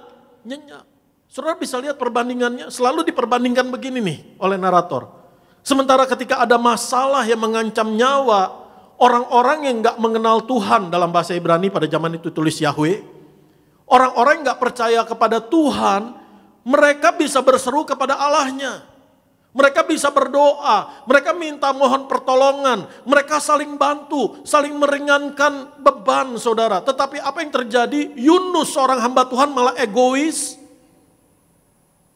nyenyak. Saudara bisa lihat perbandingannya, selalu diperbandingkan begini nih oleh narator. Sementara ketika ada masalah yang mengancam nyawa, orang-orang yang gak mengenal Tuhan dalam bahasa Ibrani pada zaman itu tulis Yahweh, orang-orang yang gak percaya kepada Tuhan, mereka bisa berseru kepada Allahnya. Mereka bisa berdoa, mereka minta mohon pertolongan, mereka saling bantu, saling meringankan beban saudara. Tetapi apa yang terjadi? Yunus seorang hamba Tuhan malah egois,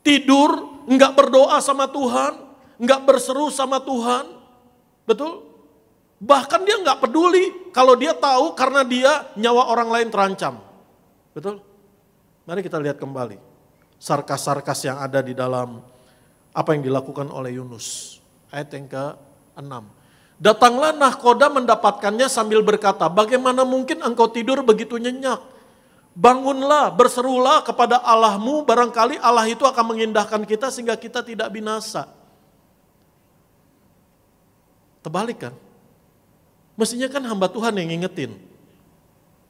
tidur, enggak berdoa sama Tuhan, enggak berseru sama Tuhan. Betul? Bahkan dia enggak peduli kalau dia tahu karena dia nyawa orang lain terancam. Betul? Mari kita lihat kembali sarkas-sarkas yang ada di dalam apa yang dilakukan oleh Yunus. Ayat yang ke-6. Datanglah nahkoda mendapatkannya sambil berkata, bagaimana mungkin engkau tidur begitu nyenyak? Bangunlah, berserulah kepada Allahmu, barangkali Allah itu akan mengindahkan kita sehingga kita tidak binasa. Terbalik kan? Mestinya kan hamba Tuhan yang ngingetin.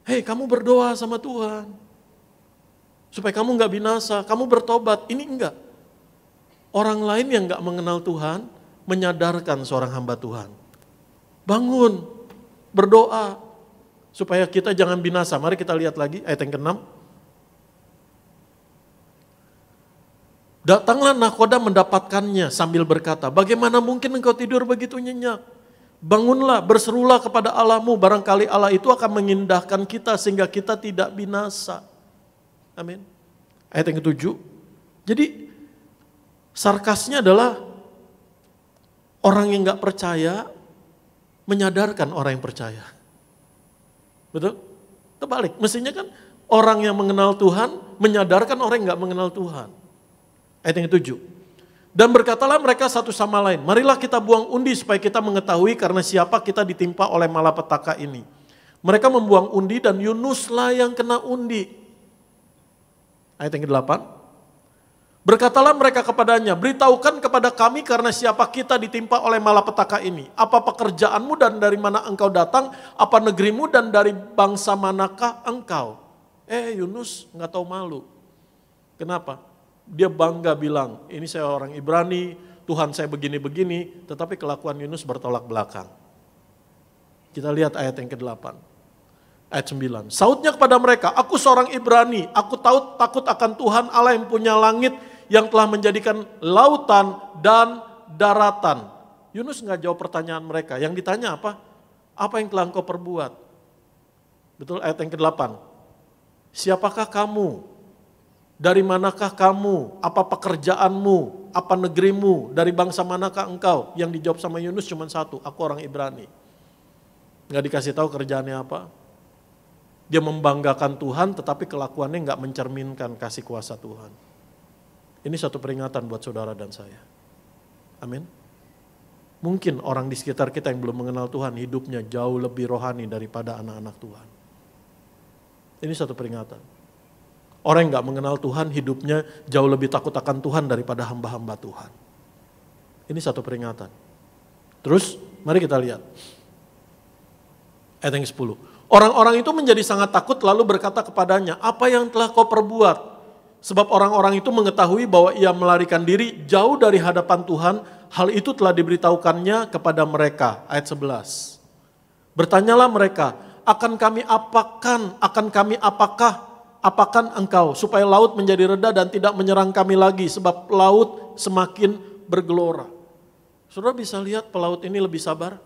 Hei, kamu berdoa sama Tuhan. Supaya kamu nggak binasa, kamu bertobat. Ini enggak. Orang lain yang nggak mengenal Tuhan, menyadarkan seorang hamba Tuhan. Bangun, berdoa, supaya kita jangan binasa. Mari kita lihat lagi ayat yang ke-6. Datanglah nahkoda mendapatkannya sambil berkata, bagaimana mungkin engkau tidur begitu nyenyak? Bangunlah, berserulah kepada Allahmu, barangkali Allah itu akan mengindahkan kita sehingga kita tidak binasa. Amin. Ayat yang ke-7. Jadi sarkasnya adalah orang yang gak percaya menyadarkan orang yang percaya. Betul? Terbalik, mestinya kan orang yang mengenal Tuhan menyadarkan orang yang gak mengenal Tuhan. Ayat yang ke-7. Dan berkatalah mereka satu sama lain, marilah kita buang undi supaya kita mengetahui karena siapa kita ditimpa oleh malapetaka ini. Mereka membuang undi dan Yunuslah yang kena undi. Ayat yang ke-8. Berkatalah mereka kepadanya, beritahukan kepada kami karena siapa kita ditimpa oleh malapetaka ini. Apa pekerjaanmu dan dari mana engkau datang? Apa negerimu dan dari bangsa manakah engkau? Yunus nggak tahu malu. Kenapa? Dia bangga bilang, ini saya orang Ibrani, Tuhan saya begini-begini, tetapi kelakuan Yunus bertolak belakang. Kita lihat ayat yang ke-8. Ayat 9. Sautnya kepada mereka, aku seorang Ibrani, aku takut akan Tuhan Allah yang punya langit, yang telah menjadikan lautan dan daratan. Yunus nggak jawab pertanyaan mereka, yang ditanya apa? Apa yang telah engkau perbuat? Betul, ayat yang ke-8. Siapakah kamu? Dari manakah kamu? Apa pekerjaanmu? Apa negerimu? Dari bangsa manakah engkau? Yang dijawab sama Yunus cuma satu, aku orang Ibrani. Nggak dikasih tahu kerjaannya apa. Dia membanggakan Tuhan tetapi kelakuannya nggak mencerminkan kasih kuasa Tuhan. Ini satu peringatan buat saudara dan saya. Amin. Mungkin orang di sekitar kita yang belum mengenal Tuhan hidupnya jauh lebih rohani daripada anak-anak Tuhan. Ini satu peringatan. Orang yang gak mengenal Tuhan hidupnya jauh lebih takut akan Tuhan daripada hamba-hamba Tuhan. Ini satu peringatan. Terus mari kita lihat. Ayat yang 10. Orang-orang itu menjadi sangat takut lalu berkata kepadanya, apa yang telah kau perbuat? Sebab orang-orang itu mengetahui bahwa ia melarikan diri jauh dari hadapan Tuhan. Hal itu telah diberitahukannya kepada mereka. Ayat 11. Bertanyalah mereka, akan kami apakan engkau supaya laut menjadi reda dan tidak menyerang kami lagi sebab laut semakin bergelora. Saudara bisa lihat pelaut ini lebih sabar.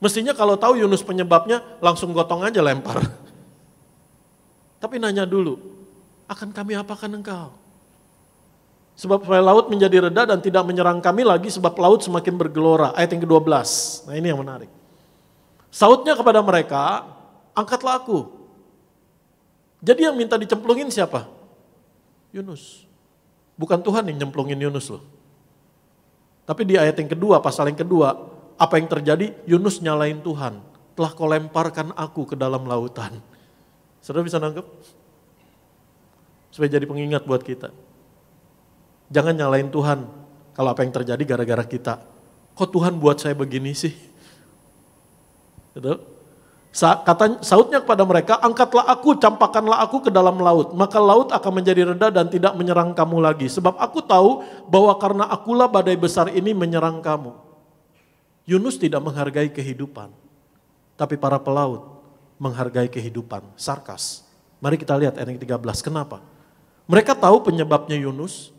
Mestinya kalau tahu Yunus penyebabnya langsung gotong aja lempar. Tapi nanya dulu, akan kami apakan engkau? Sebab supaya laut menjadi reda dan tidak menyerang kami lagi sebab laut semakin bergelora. Ayat yang ke-12, nah ini yang menarik. Sautnya kepada mereka, angkatlah aku. Jadi yang minta dicemplungin siapa? Yunus. Bukan Tuhan yang nyemplungin Yunus loh. Tapi di ayat yang kedua, pasal yang kedua, apa yang terjadi? Yunus nyalain Tuhan. Telah kau lemparkan aku ke dalam lautan. Saudara bisa nangkep? Supaya jadi pengingat buat kita. Jangan nyalain Tuhan kalau apa yang terjadi gara-gara kita. Kok Tuhan buat saya begini sih? Betul? Sautnya kepada mereka, angkatlah aku, campakkanlah aku ke dalam laut. Maka laut akan menjadi reda dan tidak menyerang kamu lagi. Sebab aku tahu bahwa karena akulah badai besar ini menyerang kamu. Yunus tidak menghargai kehidupan. Tapi para pelaut menghargai kehidupan. Sarkas. Mari kita lihat ayat yang 13. Kenapa? Mereka tahu penyebabnya Yunus.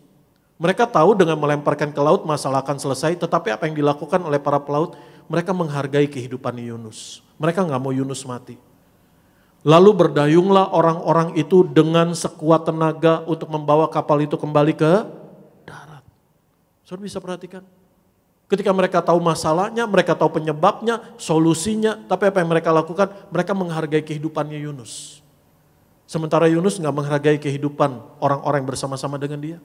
Mereka tahu dengan melemparkan ke laut masalah akan selesai. Tetapi apa yang dilakukan oleh para pelaut, mereka menghargai kehidupan Yunus. Mereka gak mau Yunus mati. Lalu berdayunglah orang-orang itu dengan sekuat tenaga untuk membawa kapal itu kembali ke darat. Saudara bisa perhatikan. Ketika mereka tahu masalahnya, mereka tahu penyebabnya, solusinya. Tapi apa yang mereka lakukan? Mereka menghargai kehidupannya Yunus. Sementara Yunus gak menghargai kehidupan orang-orang yang bersama-sama dengan dia.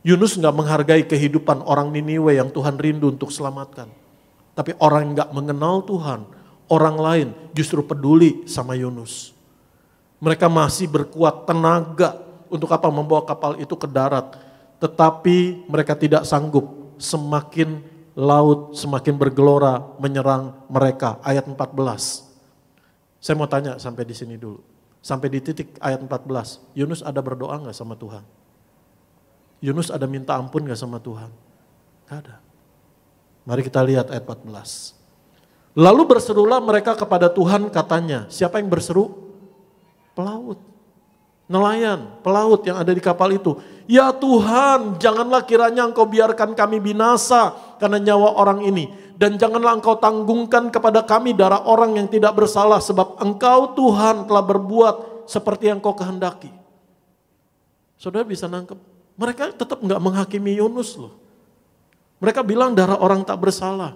Yunus gak menghargai kehidupan orang Niniwe yang Tuhan rindu untuk selamatkan. Tapi orang yang gak mengenal Tuhan, orang lain justru peduli sama Yunus. Mereka masih berkuat tenaga untuk apa membawa kapal itu ke darat. Tetapi mereka tidak sanggup, semakin laut semakin bergelora menyerang mereka. Ayat 14. Saya mau tanya sampai di sini dulu. Sampai di titik ayat 14. Yunus ada berdoa gak sama Tuhan? Yunus ada minta ampun gak sama Tuhan? Gak ada. Mari kita lihat ayat 14. Lalu berserulah mereka kepada Tuhan katanya. Siapa yang berseru? Pelaut. Nelayan, pelaut yang ada di kapal itu. Ya Tuhan, janganlah kiranya Engkau biarkan kami binasa karena nyawa orang ini. Dan janganlah Engkau tanggungkan kepada kami darah orang yang tidak bersalah. Sebab Engkau Tuhan telah berbuat seperti yang Kau kehendaki. Saudara bisa nangkep, mereka tetap gak menghakimi Yunus loh. Mereka bilang darah orang tak bersalah.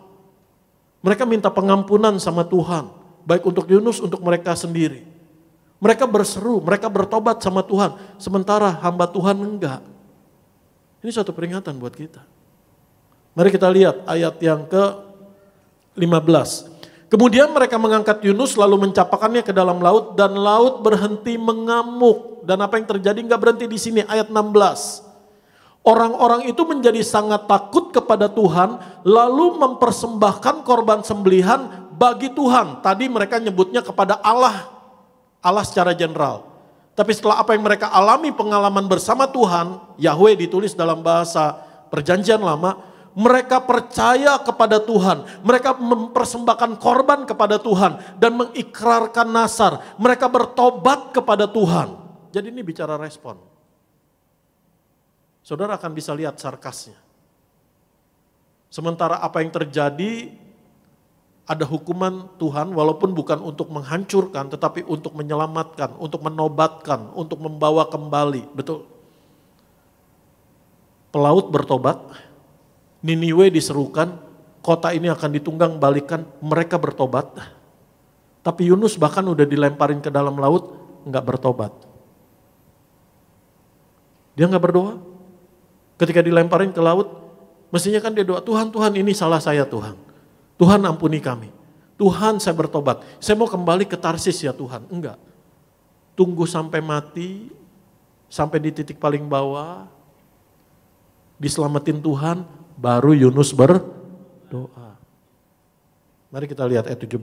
Mereka minta pengampunan sama Tuhan. Baik untuk Yunus, untuk mereka sendiri. Mereka berseru, mereka bertobat sama Tuhan. Sementara hamba Tuhan enggak. Ini suatu peringatan buat kita. Mari kita lihat ayat yang ke-15. Kemudian mereka mengangkat Yunus lalu mencapakannya ke dalam laut. Dan laut berhenti mengamuk. Dan apa yang terjadi enggak berhenti di sini. Ayat 16. Orang-orang itu menjadi sangat takut kepada Tuhan. Lalu mempersembahkan korban sembelihan bagi Tuhan. Tadi mereka nyebutnya kepada Allah. Allah secara general. Tapi setelah apa yang mereka alami pengalaman bersama Tuhan, Yahweh ditulis dalam bahasa Perjanjian Lama, mereka percaya kepada Tuhan, mereka mempersembahkan korban kepada Tuhan dan mengikrarkan nazar, mereka bertobat kepada Tuhan. Jadi ini bicara respon. Saudara akan bisa lihat sarkasnya. Sementara apa yang terjadi, ada hukuman Tuhan walaupun bukan untuk menghancurkan tetapi untuk menyelamatkan, untuk menobatkan, untuk membawa kembali. Betul. Pelaut bertobat, Niniwe diserukan, kota ini akan ditunggang balikan, mereka bertobat. Tapi Yunus bahkan udah dilemparin ke dalam laut, enggak bertobat. Dia enggak berdoa. Ketika dilemparin ke laut, mestinya kan dia doa, Tuhan, Tuhan ini salah saya Tuhan. Tuhan ampuni kami. Tuhan saya bertobat. Saya mau kembali ke Tarsis ya Tuhan. Enggak. Tunggu sampai mati. Sampai di titik paling bawah. Diselamatin Tuhan. Baru Yunus berdoa. Mari kita lihat ayat 17.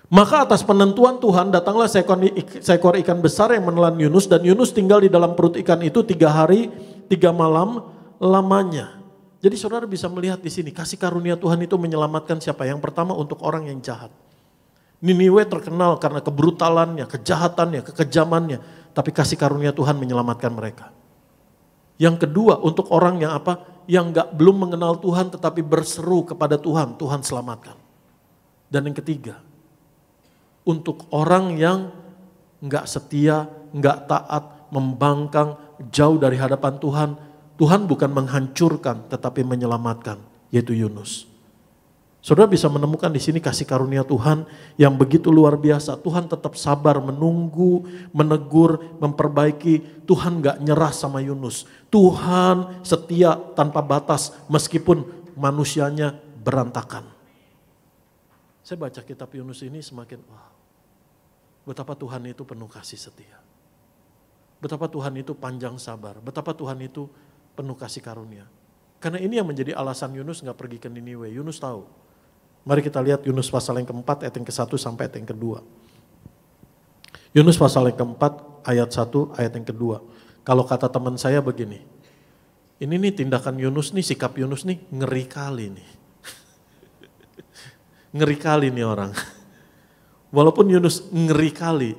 Maka atas penentuan Tuhan datanglah seekor ikan besar yang menelan Yunus. Dan Yunus tinggal di dalam perut ikan itu 3 hari 3 malam lamanya. Jadi saudara bisa melihat di sini kasih karunia Tuhan itu menyelamatkan siapa? Yang pertama untuk orang yang jahat. Niniwe terkenal karena kebrutalannya, kejahatannya, kekejamannya. Tapi kasih karunia Tuhan menyelamatkan mereka. Yang kedua untuk orang yang apa? Yang belum mengenal Tuhan tetapi berseru kepada Tuhan, Tuhan selamatkan. Dan yang ketiga, untuk orang yang enggak setia, enggak taat, membangkang, jauh dari hadapan Tuhan. Tuhan bukan menghancurkan tetapi menyelamatkan, yaitu Yunus. Saudara bisa menemukan di sini kasih karunia Tuhan yang begitu luar biasa. Tuhan tetap sabar menunggu, menegur, memperbaiki. Tuhan gak nyerah sama Yunus. Tuhan setia tanpa batas meskipun manusianya berantakan. Saya baca kitab Yunus ini semakin wow. Betapa Tuhan itu penuh kasih setia. Betapa Tuhan itu panjang sabar. Betapa Tuhan itu penuh kasih karunia. Karena ini yang menjadi alasan Yunus gak pergi ke Niniwe. Yunus tahu. Mari kita lihat Yunus pasal yang keempat ayat yang ke-1 sampai ayat yang kedua. Yunus pasal yang keempat ayat 1 ayat yang kedua. Kalau kata teman saya begini. Ini nih tindakan Yunus nih, sikap Yunus nih ngeri kali nih. Ngeri kali nih orang. Walaupun Yunus ngeri kali.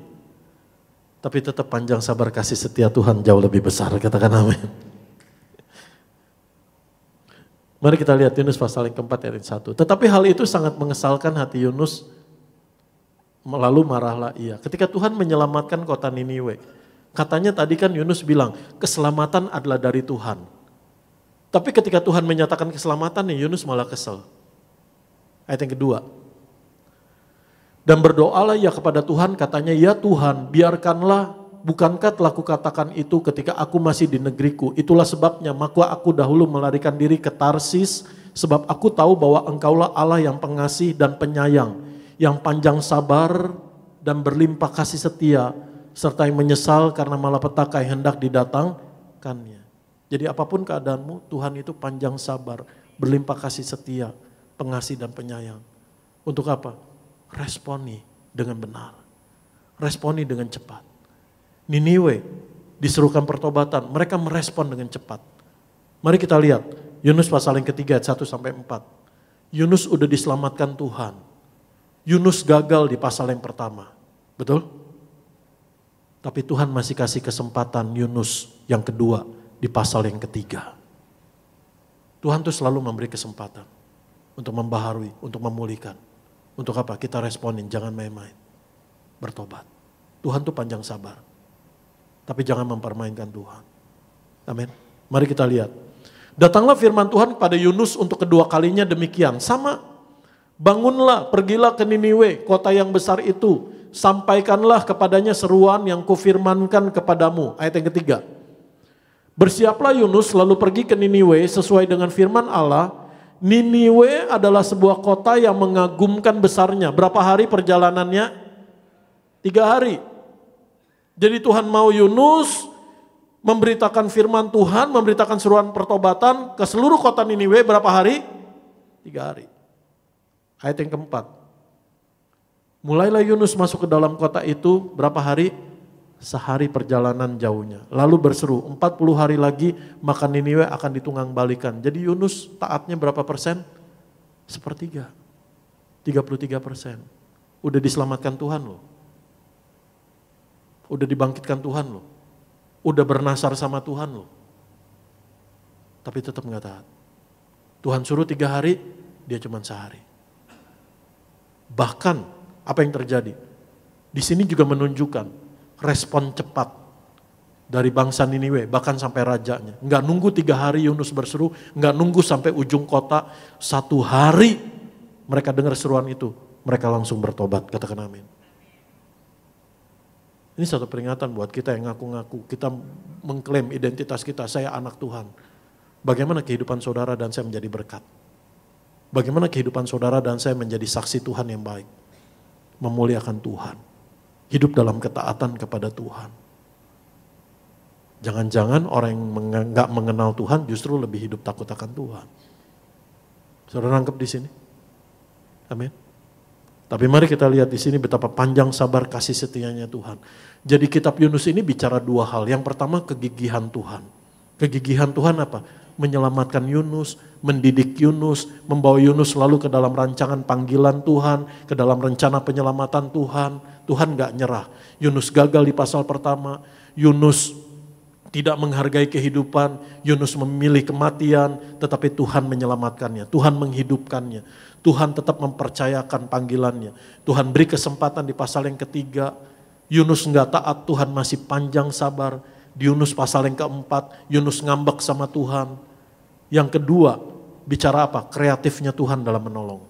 Tapi tetap panjang sabar kasih setia Tuhan jauh lebih besar. Katakan amin. Mari kita lihat Yunus pasal yang keempat ayat 1. Tetapi hal itu sangat mengesalkan hati Yunus. Lalu marahlah ia. Ketika Tuhan menyelamatkan kota Niniwe. Katanya tadi kan Yunus bilang keselamatan adalah dari Tuhan. Tapi ketika Tuhan menyatakan keselamatan nih Yunus malah kesel. Ayat yang kedua. Dan berdoalah ia kepada Tuhan katanya ya Tuhan biarkanlah. Bukankah telah kukatakan itu ketika aku masih di negeriku? Itulah sebabnya maka aku dahulu melarikan diri ke Tarsis. Sebab aku tahu bahwa engkaulah Allah yang pengasih dan penyayang. Yang panjang sabar dan berlimpah kasih setia. Serta yang menyesal karena malapetaka yang hendak didatangkannya. Jadi apapun keadaanmu, Tuhan itu panjang sabar, berlimpah kasih setia, pengasih dan penyayang. Untuk apa? Responi dengan benar. Responi dengan cepat. Niniwe diserukan pertobatan, mereka merespon dengan cepat. Mari kita lihat Yunus pasal yang ketiga ayat 1 sampai 4. Yunus udah diselamatkan Tuhan. Yunus gagal di pasal yang pertama. Betul? Tapi Tuhan masih kasih kesempatan Yunus yang kedua di pasal yang ketiga. Tuhan tuh selalu memberi kesempatan untuk membaharui, untuk memulihkan. Untuk apa? Kita responin, jangan main-main. Bertobat. Tuhan tuh panjang sabar. Tapi jangan mempermainkan Tuhan. Amin. Mari kita lihat. Datanglah firman Tuhan kepada Yunus untuk kedua kalinya demikian. Sama. Bangunlah, pergilah ke Niniwe, kota yang besar itu. Sampaikanlah kepadanya seruan yang kufirmankan kepadamu. Ayat yang ketiga. Bersiaplah Yunus lalu pergi ke Niniwe sesuai dengan firman Allah. Niniwe adalah sebuah kota yang mengagumkan besarnya. Berapa hari perjalanannya? 3 hari. Jadi Tuhan mau Yunus memberitakan firman Tuhan, memberitakan seruan pertobatan ke seluruh kota Niniwe berapa hari? 3 hari. Ayat yang keempat. Mulailah Yunus masuk ke dalam kota itu berapa hari? Sehari perjalanan jauhnya. Lalu berseru, 40 hari lagi maka Niniwe akan ditunggang balikan. Jadi Yunus taatnya berapa persen? 1/3. 33%. Udah diselamatkan Tuhan loh. Udah dibangkitkan Tuhan loh. Udah bernasar sama Tuhan loh. Tapi tetap gak taat. Tuhan suruh 3 hari, dia cuma sehari. Bahkan apa yang terjadi? Di sini juga menunjukkan respon cepat dari bangsa Niniwe, bahkan sampai rajanya. Nggak nunggu 3 hari Yunus berseru, nggak nunggu sampai ujung kota, 1 hari mereka dengar seruan itu, mereka langsung bertobat, katakan amin. Ini satu peringatan buat kita yang ngaku-ngaku, kita mengklaim identitas kita, saya anak Tuhan. Bagaimana kehidupan saudara dan saya menjadi berkat? Bagaimana kehidupan saudara dan saya menjadi saksi Tuhan yang baik? Memuliakan Tuhan. Hidup dalam ketaatan kepada Tuhan. Jangan-jangan orang yang nggak mengenal Tuhan justru lebih hidup takut akan Tuhan. Saudara nangkep di sini? Amin. Tapi mari kita lihat di sini betapa panjang sabar kasih setianya Tuhan. Jadi kitab Yunus ini bicara 2 hal. Yang pertama kegigihan Tuhan. Kegigihan Tuhan apa? Menyelamatkan Yunus, mendidik Yunus, membawa Yunus lalu ke dalam rancangan panggilan Tuhan, ke dalam rencana penyelamatan Tuhan. Tuhan gak nyerah. Yunus gagal di pasal pertama. Yunus tidak menghargai kehidupan. Yunus memilih kematian. Tetapi Tuhan menyelamatkannya. Tuhan menghidupkannya. Tuhan tetap mempercayakan panggilannya. Tuhan beri kesempatan di pasal yang ketiga. Yunus gak taat, Tuhan masih panjang sabar. Di Yunus pasal yang keempat, Yunus ngambek sama Tuhan. Yang kedua, bicara apa? Kreatifnya Tuhan dalam menolong.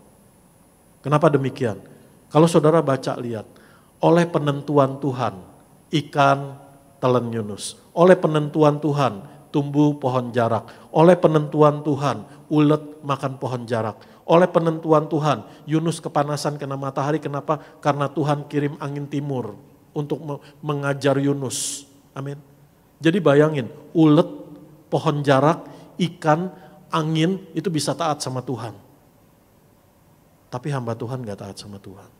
Kenapa demikian? Kalau saudara baca lihat. Oleh penentuan Tuhan, ikan telan Yunus. Oleh penentuan Tuhan, tumbuh pohon jarak. Oleh penentuan Tuhan, ulet makan pohon jarak. Oleh penentuan Tuhan, Yunus kepanasan kena matahari. Kenapa? Karena Tuhan kirim angin timur untuk mengajar Yunus. Amin. Jadi bayangin, ulet, pohon jarak, ikan, angin itu bisa taat sama Tuhan. Tapi hamba Tuhan gak taat sama Tuhan.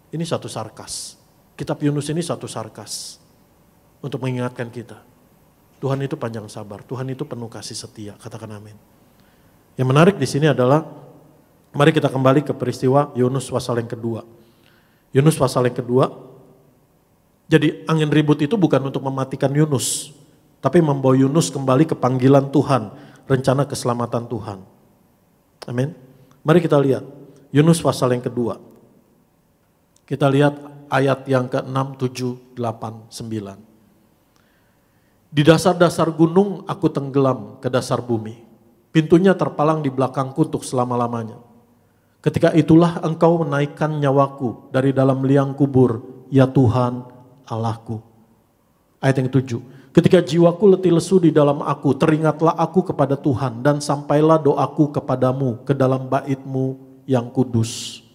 Ini satu sarkas. Kitab Yunus ini satu sarkas. Untuk mengingatkan kita. Tuhan itu panjang sabar. Tuhan itu penuh kasih setia. Katakan amin. Yang menarik di sini adalah, mari kita kembali ke peristiwa Yunus pasal yang kedua. Yunus pasal yang kedua. Jadi angin ribut itu bukan untuk mematikan Yunus. Tapi membawa Yunus kembali ke panggilan Tuhan. Rencana keselamatan Tuhan. Amin. Mari kita lihat. Yunus pasal yang kedua. Kita lihat ayat yang ke-6, 7, 8, 9. Di dasar-dasar gunung aku tenggelam ke dasar bumi. Pintunya terpalang di belakangku untuk selama-lamanya. Ketika itulah engkau menaikkan nyawaku dari dalam liang kubur, ya Tuhan Allahku. Ayat yang 7. Ketika jiwaku letih lesu di dalam aku, teringatlah aku kepada Tuhan dan sampailah doaku kepadamu ke dalam bait-Mu yang kudus.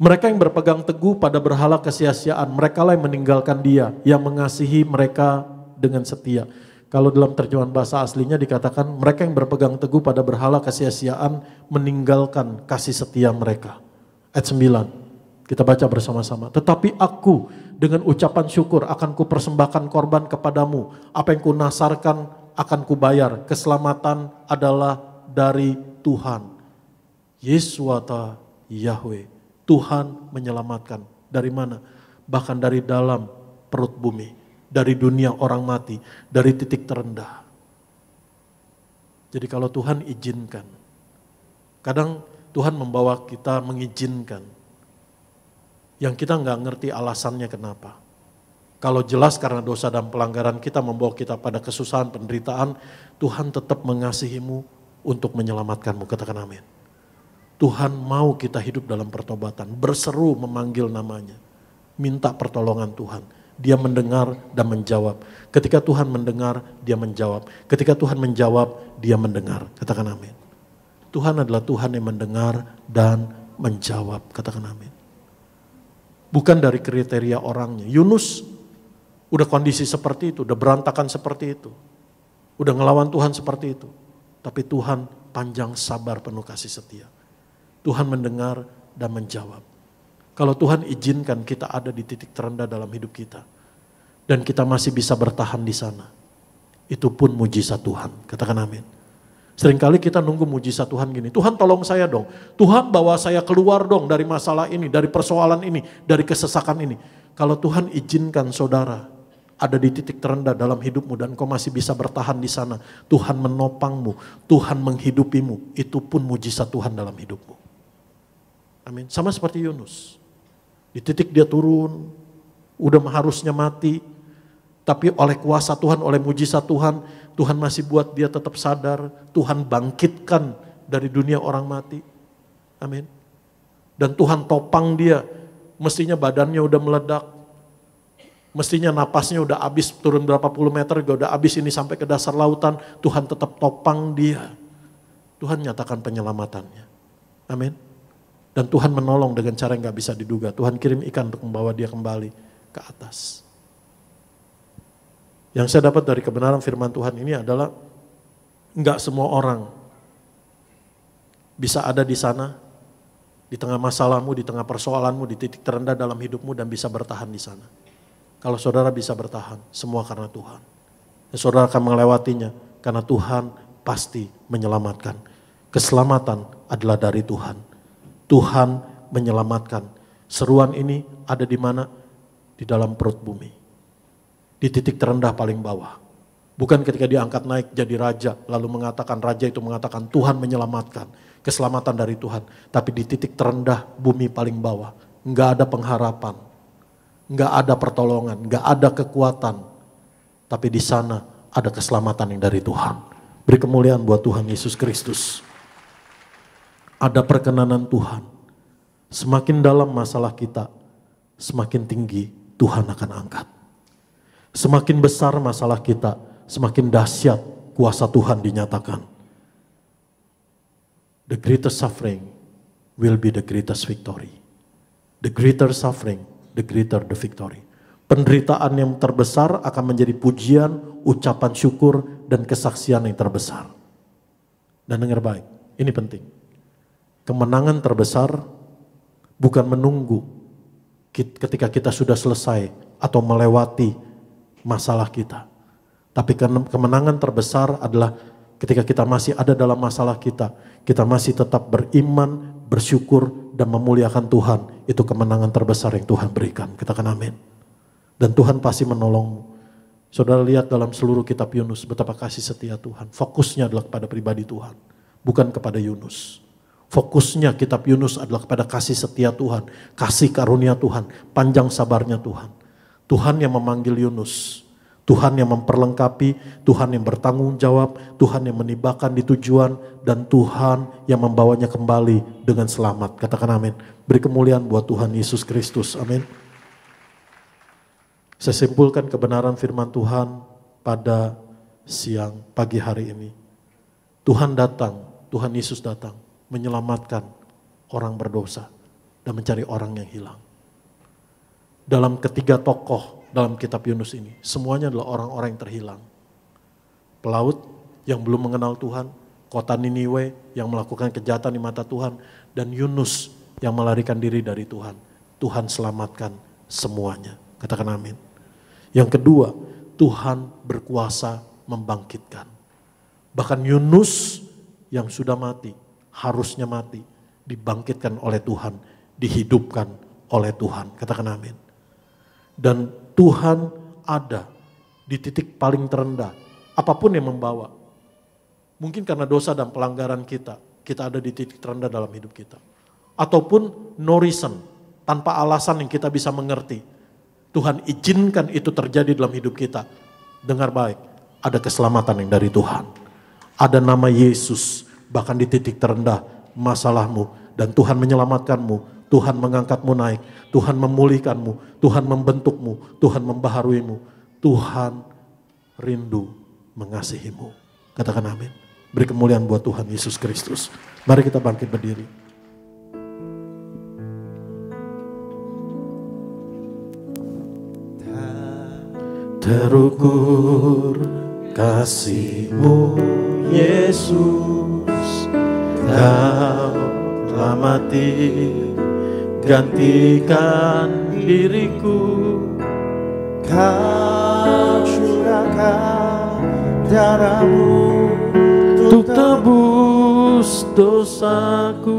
Mereka yang berpegang teguh pada berhala kesia-siaan, mereka lah yang meninggalkan Dia, yang mengasihi mereka dengan setia. Kalau dalam terjemahan bahasa aslinya dikatakan mereka yang berpegang teguh pada berhala kesia-siaan meninggalkan kasih setia mereka. Ayat 9, kita baca bersama-sama. Tetapi aku dengan ucapan syukur akan kupersembahkan korban kepadamu. Apa yang kunasarkan akan kubayar. Keselamatan adalah dari Tuhan. Yeswata Yahweh. Tuhan menyelamatkan. Dari mana? Bahkan dari dalam perut bumi. Dari dunia orang mati, dari titik terendah. Jadi kalau Tuhan izinkan, kadang Tuhan membawa kita mengizinkan, yang kita nggak ngerti alasannya kenapa. Kalau jelas karena dosa dan pelanggaran kita membawa kita pada kesusahan, penderitaan, Tuhan tetap mengasihimu untuk menyelamatkanmu, katakan amin. Tuhan mau kita hidup dalam pertobatan, berseru memanggil namanya, minta pertolongan Tuhan. Dia mendengar dan menjawab. Ketika Tuhan mendengar, dia menjawab. Ketika Tuhan menjawab, dia mendengar. Katakan amin. Tuhan adalah Tuhan yang mendengar dan menjawab. Katakan amin. Bukan dari kriteria orangnya. Yunus udah kondisi seperti itu, udah berantakan seperti itu. Udah ngelawan Tuhan seperti itu. Tapi Tuhan panjang sabar penuh kasih setia. Tuhan mendengar dan menjawab. Kalau Tuhan izinkan kita ada di titik terendah dalam hidup kita. Dan kita masih bisa bertahan di sana. Itu pun mujizat Tuhan. Katakan amin. Seringkali kita nunggu mujizat Tuhan gini. Tuhan tolong saya dong. Tuhan bawa saya keluar dong dari masalah ini. Dari persoalan ini. Dari kesesakan ini. Kalau Tuhan izinkan saudara ada di titik terendah dalam hidupmu. Dan kau masih bisa bertahan di sana. Tuhan menopangmu. Tuhan menghidupimu. Itu pun mujizat Tuhan dalam hidupmu. Amin. Sama seperti Yunus. Di titik dia turun, udah harusnya mati. Tapi oleh kuasa Tuhan, oleh mujizat Tuhan, Tuhan masih buat dia tetap sadar. Tuhan bangkitkan dari dunia orang mati. Amin. Dan Tuhan topang dia. Mestinya badannya udah meledak. Mestinya napasnya udah habis, turun berapa puluh meter, udah habis ini sampai ke dasar lautan. Tuhan tetap topang dia. Tuhan nyatakan penyelamatannya. Amin. Dan Tuhan menolong dengan cara yang gak bisa diduga. Tuhan kirim ikan untuk membawa dia kembali ke atas. Yang saya dapat dari kebenaran firman Tuhan ini adalah gak semua orang bisa ada di sana, di tengah masalahmu, di tengah persoalanmu, di titik terendah dalam hidupmu dan bisa bertahan di sana. Kalau saudara bisa bertahan, semua karena Tuhan. Dan saudara akan melewatinya karena Tuhan pasti menyelamatkan. Keselamatan adalah dari Tuhan. Tuhan menyelamatkan. Seruan ini ada di mana? Di dalam perut bumi. Di titik terendah paling bawah. Bukan ketika diangkat naik jadi raja, lalu mengatakan raja itu mengatakan Tuhan menyelamatkan. Keselamatan dari Tuhan. Tapi di titik terendah bumi paling bawah. Enggak ada pengharapan. Enggak ada pertolongan. Enggak ada kekuatan. Tapi di sana ada keselamatan yang dari Tuhan. Beri kemuliaan buat Tuhan Yesus Kristus. Ada perkenanan Tuhan. Semakin dalam masalah kita, semakin tinggi Tuhan akan angkat. Semakin besar masalah kita, semakin dahsyat kuasa Tuhan dinyatakan. The greatest suffering will be the greatest victory. The greater suffering, the greater the victory. Penderitaan yang terbesar akan menjadi pujian, ucapan syukur, dan kesaksian yang terbesar. Dan dengar baik, ini penting. Kemenangan terbesar bukan menunggu ketika kita sudah selesai atau melewati masalah kita. Tapi kemenangan terbesar adalah ketika kita masih ada dalam masalah kita masih tetap beriman, bersyukur, dan memuliakan Tuhan. Itu kemenangan terbesar yang Tuhan berikan. Katakan amin. Dan Tuhan pasti menolongmu. Saudara lihat dalam seluruh kitab Yunus betapa kasih setia Tuhan. Fokusnya adalah kepada pribadi Tuhan, bukan kepada Yunus. Fokusnya kitab Yunus adalah kepada kasih setia Tuhan, kasih karunia Tuhan, panjang sabarnya Tuhan. Tuhan yang memanggil Yunus, Tuhan yang memperlengkapi, Tuhan yang bertanggung jawab, Tuhan yang menibakan di tujuan, dan Tuhan yang membawanya kembali dengan selamat. Katakan amin. Beri kemuliaan buat Tuhan Yesus Kristus. Amin. Saya simpulkan kebenaran firman Tuhan pada siang pagi hari ini. Tuhan datang, Tuhan Yesus datang menyelamatkan orang berdosa dan mencari orang yang hilang. Dalam ketiga tokoh dalam kitab Yunus ini, semuanya adalah orang-orang yang terhilang. pelaut yang belum mengenal Tuhan, kota Niniwe yang melakukan kejahatan di mata Tuhan, dan Yunus yang melarikan diri dari Tuhan. Tuhan selamatkan semuanya. Katakan amin. Yang kedua, Tuhan berkuasa membangkitkan. Bahkan Yunus yang sudah mati, harusnya mati, dibangkitkan oleh Tuhan, dihidupkan oleh Tuhan. Katakan amin. Dan Tuhan ada di titik paling terendah, apapun yang membawa. Mungkin karena dosa dan pelanggaran kita ada di titik terendah dalam hidup kita. Ataupun no reason, tanpa alasan yang kita bisa mengerti. Tuhan izinkan itu terjadi dalam hidup kita. Dengar baik, ada keselamatan yang dari Tuhan. Ada nama Yesus, bahkan di titik terendah masalahmu. Dan Tuhan menyelamatkanmu, Tuhan mengangkatmu naik, Tuhan memulihkanmu, Tuhan membentukmu, Tuhan membaharuimu. Tuhan rindu mengasihimu. Katakan amin. Beri kemuliaan buat Tuhan Yesus Kristus. Mari kita bangkit berdiri. Terukur kasih-Mu Yesus, Kau telah mati gantikan diriku. Kau curahkan darah-Mu untuk tebus dosaku.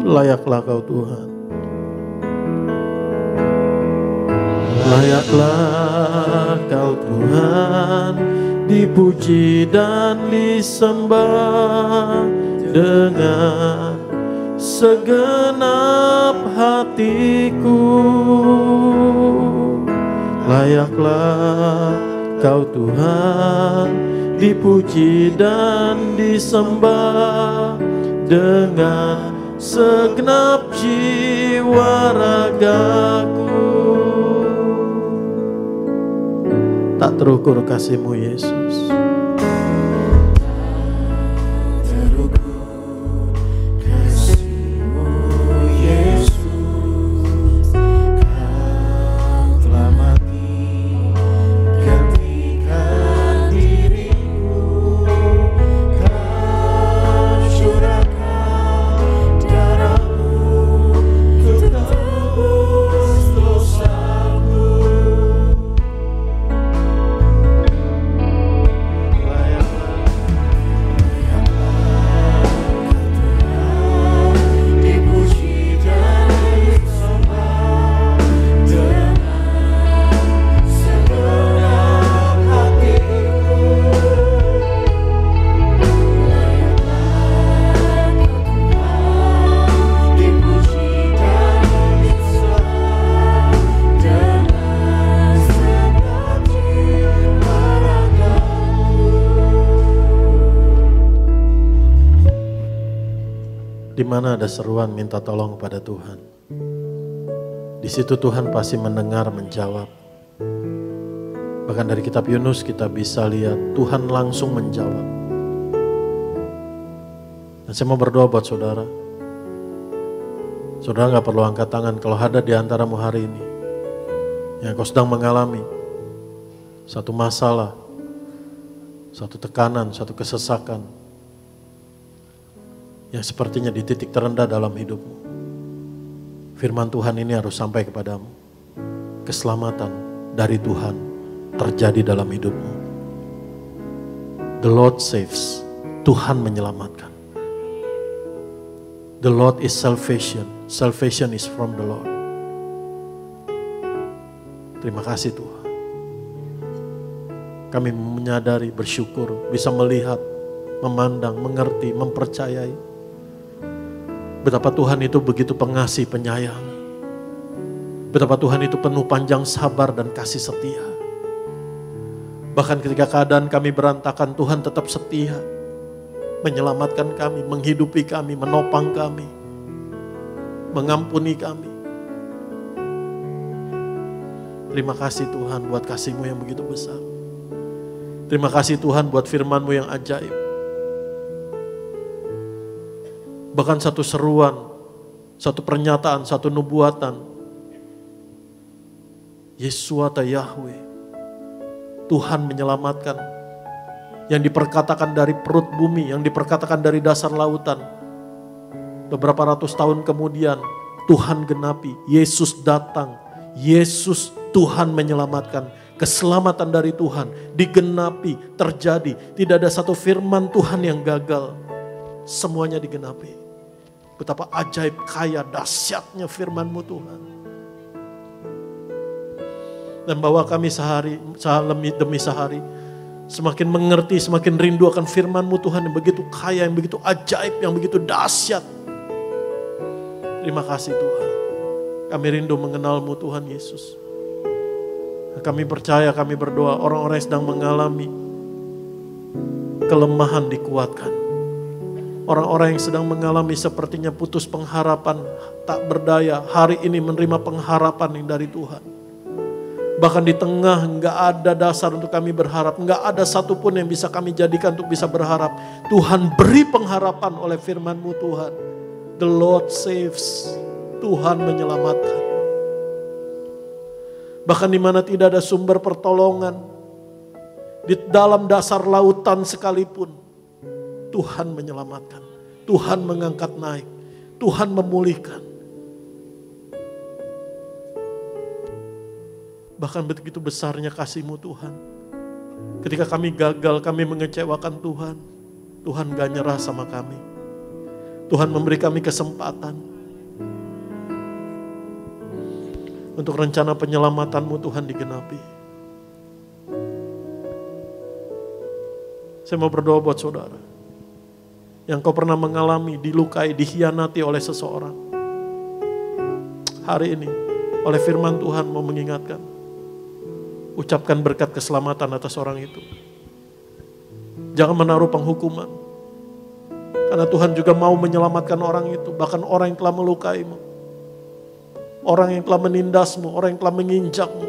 Layaklah Kau Tuhan. Layaklah Kau Tuhan, dipuji dan disembah dengan segenap hatiku. Layaklah Kau Tuhan, dipuji dan disembah dengan segenap jiwa ragaku. Tak terukur kasih-Mu Yesus. terukur kasih-Mu Yesus, Kau telah mati gantikan diriku. Kau curahkan darah-Mu untuk tebus dosaku. Dipuji dan disembah dengan segenap hatiku. Dipuji dan disembah dengan segenap jiwa ragaku. Di mana ada seruan minta tolong pada Tuhan, di situ Tuhan pasti mendengar, menjawab. Bahkan dari kitab Yunus kita bisa lihat Tuhan langsung menjawab. Dan saya mau berdoa buat saudara. Saudara gak perlu angkat tangan kalau ada di antaramu hari ini yang kau sedang mengalami satu masalah, satu tekanan, satu kesesakan yang sepertinya di titik terendah dalam hidupmu. Firman Tuhan ini harus sampai kepadamu. Keselamatan dari Tuhan terjadi dalam hidupmu. The Lord saves. Tuhan menyelamatkan. The Lord is salvation. Salvation is from the Lord. Terima kasih Tuhan. Kami menyadari, bersyukur, bisa melihat, memandang, mengerti, mempercayai betapa Tuhan itu begitu pengasih, penyayang. Betapa Tuhan itu penuh panjang sabar dan kasih setia. Bahkan ketika keadaan kami berantakan, Tuhan tetap setia. Menyelamatkan kami, menghidupi kami, menopang kami, mengampuni kami. Terima kasih Tuhan buat kasih-Mu yang begitu besar. Terima kasih Tuhan buat firman-Mu yang ajaib. Bahkan satu seruan, satu pernyataan, satu nubuatan. Yesuata Yahweh, Tuhan menyelamatkan yang diperkatakan dari perut bumi, yang diperkatakan dari dasar lautan. Beberapa ratus tahun kemudian Tuhan genapi, Yesus datang, Yesus Tuhan menyelamatkan. Keselamatan dari Tuhan digenapi, terjadi. Tidak ada satu firman Tuhan yang gagal. Semuanya digenapi. Betapa ajaib, kaya, dahsyatnya firman-Mu Tuhan. Dan bahwa kami sehari demi sehari semakin mengerti, semakin rindu akan firman-Mu Tuhan yang begitu kaya, yang begitu ajaib, yang begitu dahsyat. Terima kasih Tuhan. Kami rindu mengenal-Mu Tuhan Yesus. Kami percaya, kami berdoa orang-orang yang sedang mengalami kelemahan dikuatkan. Orang-orang yang sedang mengalami sepertinya putus pengharapan, tak berdaya, hari ini menerima pengharapan yang dari Tuhan. Bahkan di tengah enggak ada dasar untuk kami berharap, enggak ada satupun yang bisa kami jadikan untuk bisa berharap. Tuhan beri pengharapan oleh firman-Mu Tuhan. The Lord saves, Tuhan menyelamatkan. Bahkan di mana tidak ada sumber pertolongan, di dalam dasar lautan sekalipun, Tuhan menyelamatkan. Tuhan mengangkat naik, Tuhan memulihkan. Bahkan begitu besarnya kasih-Mu Tuhan. Ketika kami gagal, kami mengecewakan Tuhan, Tuhan gak nyerah sama kami. Tuhan memberi kami kesempatan untuk rencana penyelamatan-Mu Tuhan digenapi. Saya mau berdoa buat saudara yang kau pernah mengalami, dilukai, dikhianati oleh seseorang. Hari ini oleh firman Tuhan mau mengingatkan, ucapkan berkat keselamatan atas orang itu. Jangan menaruh penghukuman. Karena Tuhan juga mau menyelamatkan orang itu, bahkan orang yang telah melukaimu. Orang yang telah menindasmu, orang yang telah menginjakmu.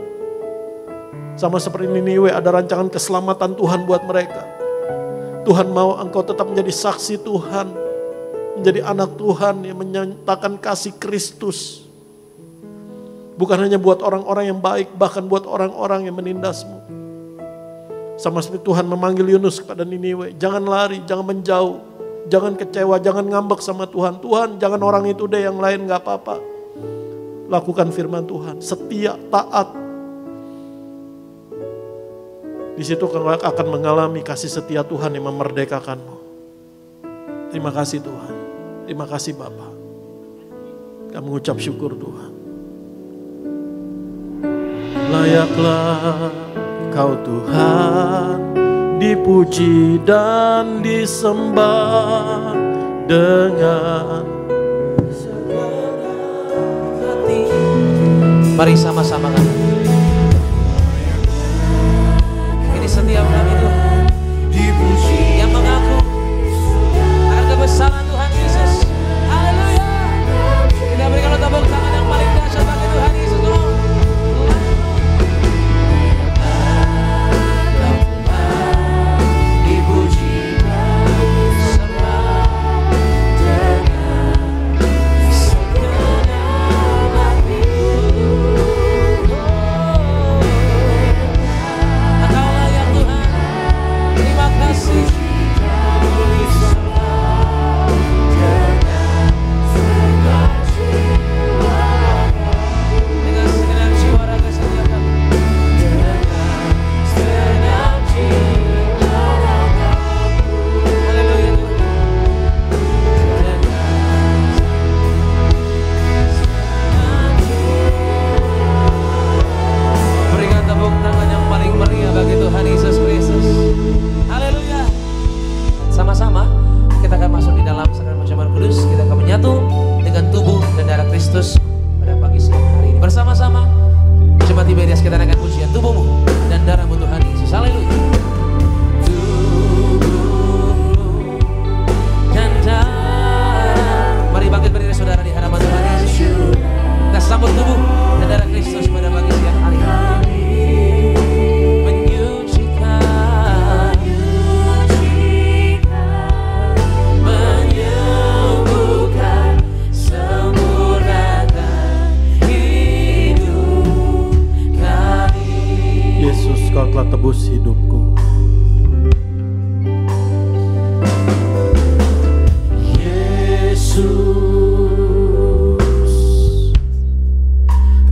Sama seperti Niniwe, ada rancangan keselamatan Tuhan buat mereka. Tuhan mau engkau tetap menjadi saksi Tuhan, menjadi anak Tuhan yang menyatakan kasih Kristus. Bukan hanya buat orang-orang yang baik, bahkan buat orang-orang yang menindasmu. Sama seperti Tuhan memanggil Yunus kepada Niniwe, jangan lari, jangan menjauh, jangan kecewa, jangan ngambek sama Tuhan. Tuhan, jangan orang itu deh, yang lain gak apa-apa. Lakukan firman Tuhan, setia, taat. Di situ kau akan mengalami kasih setia Tuhan yang memerdekakanmu. Terima kasih Tuhan. Terima kasih Bapa. Kami mengucap syukur Tuhan. Layaklah Kau Tuhan, dipuji dan disembah dengan segala hati. Mari sama-sama kami. Ini setiap kami Tuhan dipuji, yang mengaku akan kebesaran Tuhan Yesus. Haleluya. Kita berikan tepuk tangan yang paling dahsyat bagi Tuhan Yesus.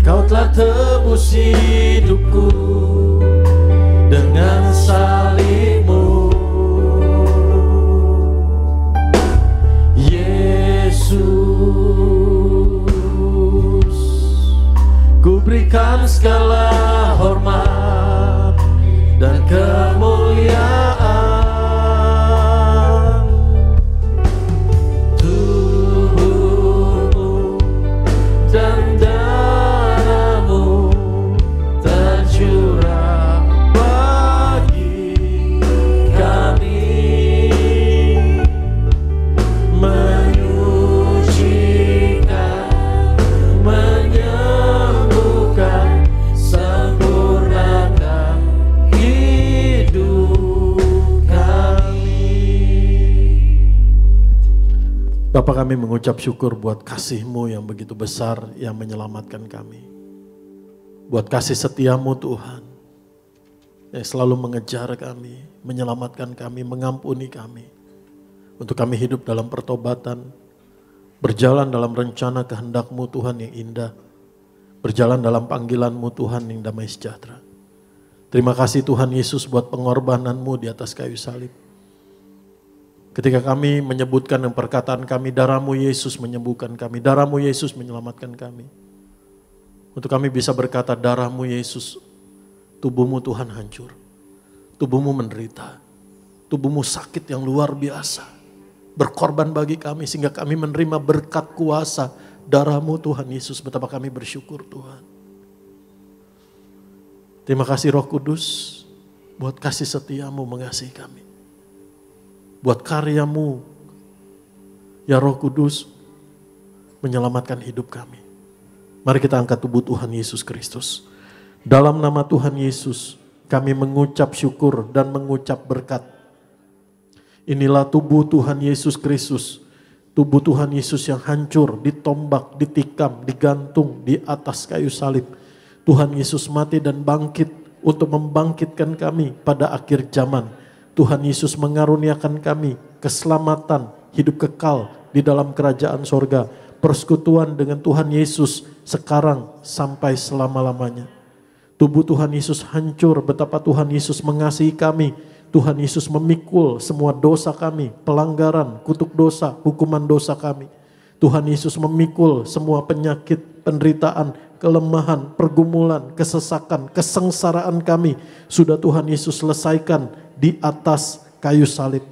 Kau telah tebus hidupku dengan salib-Mu. Yesus, ku berikan segala hormat dan kemuliaan. Tubuh-Mu dan darah-Mu tercurah bagi kami, menyucikan, menyembuhkan, sempurnakan hidup kami. Bapa, kami mengucap syukur buat kasih-Mu yang begitu besar yang menyelamatkan kami. Buat kasih setia-Mu Tuhan, yang selalu mengejar kami, menyelamatkan kami, mengampuni kami. Untuk kami hidup dalam pertobatan, berjalan dalam rencana kehendak-Mu Tuhan yang indah, berjalan dalam panggilan-Mu Tuhan yang damai sejahtera. Terima kasih Tuhan Yesus buat pengorbanan-Mu di atas kayu salib. Ketika kami menyebutkan yang perkataan kami, darah-Mu Yesus menyembuhkan kami, darah-Mu Yesus menyelamatkan kami. Untuk kami bisa berkata, darah-Mu Yesus, tubuh-Mu Tuhan hancur, tubuh-Mu menderita, tubuh-Mu sakit yang luar biasa, berkorban bagi kami sehingga kami menerima berkat kuasa darah-Mu Tuhan Yesus. Betapa kami bersyukur Tuhan. Terima kasih Roh Kudus buat kasih setia-Mu mengasihi kami. Buat karya-Mu ya Roh Kudus menyelamatkan hidup kami. Mari kita angkat tubuh Tuhan Yesus Kristus. Dalam nama Tuhan Yesus kami mengucap syukur dan mengucap berkat. Inilah tubuh Tuhan Yesus Kristus. Tubuh Tuhan Yesus yang hancur, ditombak, ditikam, digantung di atas kayu salib. Tuhan Yesus mati dan bangkit untuk membangkitkan kami pada akhir zaman. Tuhan Yesus mengaruniakan kami keselamatan, hidup kekal di dalam kerajaan sorga. Persekutuan dengan Tuhan Yesus sekarang sampai selama-lamanya. Tubuh Tuhan Yesus hancur, betapa Tuhan Yesus mengasihi kami. Tuhan Yesus memikul semua dosa kami, pelanggaran, kutuk dosa, hukuman dosa kami. Tuhan Yesus memikul semua penyakit, penderitaan, kelemahan, pergumulan, kesesakan, kesengsaraan kami. Sudah Tuhan Yesus selesaikan di atas kayu salib.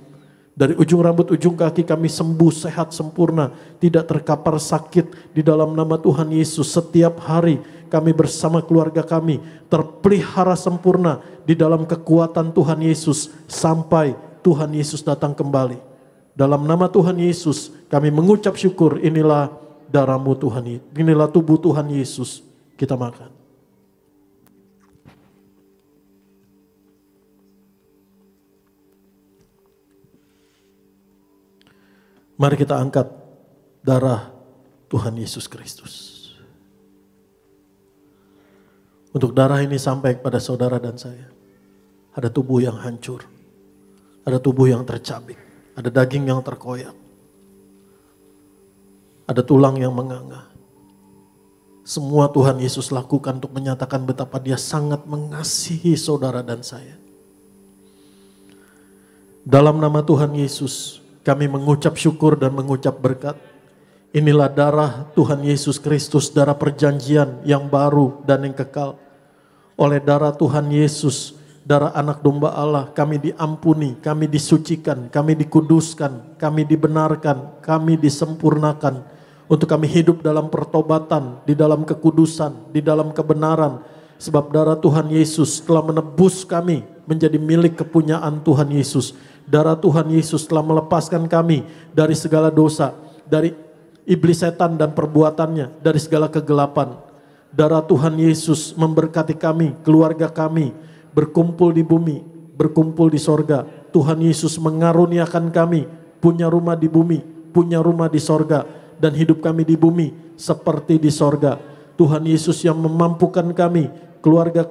Dari ujung rambut ujung kaki kami sembuh, sehat, sempurna, tidak terkapar sakit di dalam nama Tuhan Yesus. Setiap hari kami bersama keluarga kami terpelihara sempurna di dalam kekuatan Tuhan Yesus sampai Tuhan Yesus datang kembali. Dalam nama Tuhan Yesus kami mengucap syukur. Inilah darah-Mu Tuhan, inilah tubuh Tuhan Yesus. Kita makan. Mari kita angkat darah Tuhan Yesus Kristus. Untuk darah ini sampai kepada saudara dan saya. Ada tubuh yang hancur. Ada tubuh yang tercabik. Ada daging yang terkoyak. Ada tulang yang menganga. Semua Tuhan Yesus lakukan untuk menyatakan betapa Dia sangat mengasihi saudara dan saya. Dalam nama Tuhan Yesus, kami mengucap syukur dan mengucap berkat. Inilah darah Tuhan Yesus Kristus, darah perjanjian yang baru dan yang kekal. Oleh darah Tuhan Yesus, darah anak domba Allah, kami diampuni, kami disucikan, kami dikuduskan, kami dibenarkan, kami disempurnakan. Untuk kami hidup dalam pertobatan, di dalam kekudusan, di dalam kebenaran. Sebab darah Tuhan Yesus telah menebus kami menjadi milik kepunyaan Tuhan Yesus. Darah Tuhan Yesus telah melepaskan kami dari segala dosa, dari iblis setan dan perbuatannya, dari segala kegelapan. Darah Tuhan Yesus memberkati kami, keluarga kami, berkumpul di bumi, berkumpul di sorga. Tuhan Yesus mengaruniakan kami, punya rumah di bumi, punya rumah di sorga, dan hidup kami di bumi seperti di sorga. Tuhan Yesus yang memampukan kami, keluarga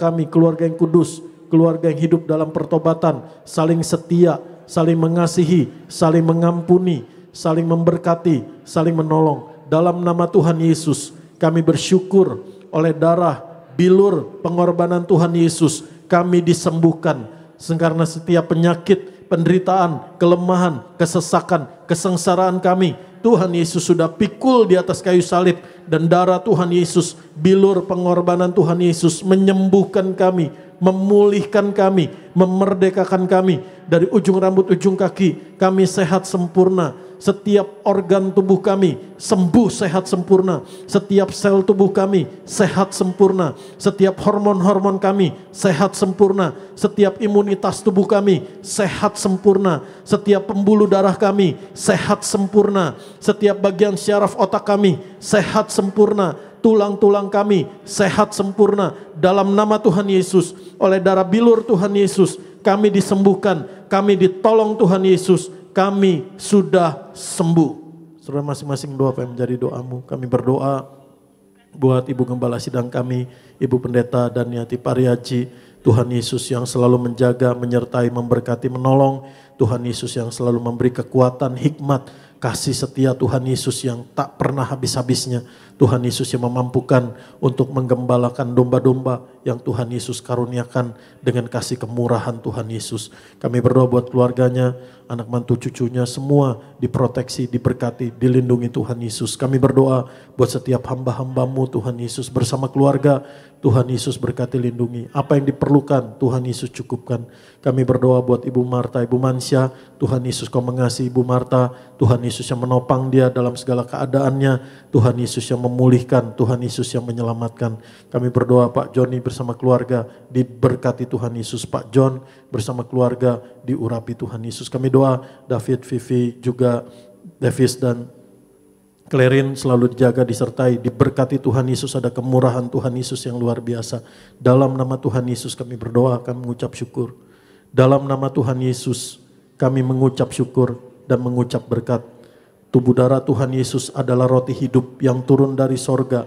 yang kudus, keluarga yang hidup dalam pertobatan, saling setia, saling mengasihi, saling mengampuni, saling memberkati, saling menolong. Dalam nama Tuhan Yesus, kami bersyukur oleh darah bilur pengorbanan Tuhan Yesus, kami disembuhkan. Karena setiap penyakit, penderitaan, kelemahan, kesesakan, kesengsaraan kami, Tuhan Yesus sudah pikul di atas kayu salib. Dan darah Tuhan Yesus, bilur pengorbanan Tuhan Yesus menyembuhkan kami, memulihkan kami, memerdekakan kami. Dari ujung rambut ujung kaki kami sehat sempurna. Setiap organ tubuh kami sembuh sehat sempurna. Setiap sel tubuh kami sehat sempurna. Setiap hormon-hormon kami sehat sempurna. Setiap imunitas tubuh kami sehat sempurna. Setiap pembuluh darah kami sehat sempurna. Setiap bagian syaraf otak kami sehat sempurna. Tulang-tulang kami sehat sempurna. Dalam nama Tuhan Yesus, oleh darah bilur Tuhan Yesus, kami disembuhkan, kami ditolong Tuhan Yesus, kami sudah sembuh. Saudara masing-masing doa apa yang menjadi doamu. Kami berdoa buat Ibu Gembala Sidang kami, Ibu Pendeta Daniati Pariaji. Tuhan Yesus yang selalu menjaga, menyertai, memberkati, menolong. Tuhan Yesus yang selalu memberi kekuatan, hikmat, kasih setia Tuhan Yesus yang tak pernah habis-habisnya. Tuhan Yesus yang memampukan untuk menggembalakan domba-domba yang Tuhan Yesus karuniakan dengan kasih kemurahan Tuhan Yesus. Kami berdoa buat keluarganya, anak mantu cucunya, semua diproteksi, diberkati, dilindungi Tuhan Yesus. Kami berdoa buat setiap hamba-hambamu Tuhan Yesus bersama keluarga. Tuhan Yesus berkati, lindungi. Apa yang diperlukan Tuhan Yesus cukupkan. Kami berdoa buat Ibu Marta, Ibu Mansya. Tuhan Yesus kau mengasihi Ibu Marta. Tuhan Yesus yang menopang dia dalam segala keadaannya. Tuhan Yesus yang memulihkan. Tuhan Yesus yang menyelamatkan. Kami berdoa Pak Joni bersama keluarga diberkati Tuhan Yesus. Pak John bersama keluarga diurapi Tuhan Yesus. Kami doa David, Vivi, juga Davis dan Klerin selalu dijaga, disertai, diberkati Tuhan Yesus. Ada kemurahan Tuhan Yesus yang luar biasa. Dalam nama Tuhan Yesus kami berdoa, kami mengucap syukur. Dalam nama Tuhan Yesus kami mengucap syukur dan mengucap berkat. Tubuh darah Tuhan Yesus adalah roti hidup yang turun dari sorga.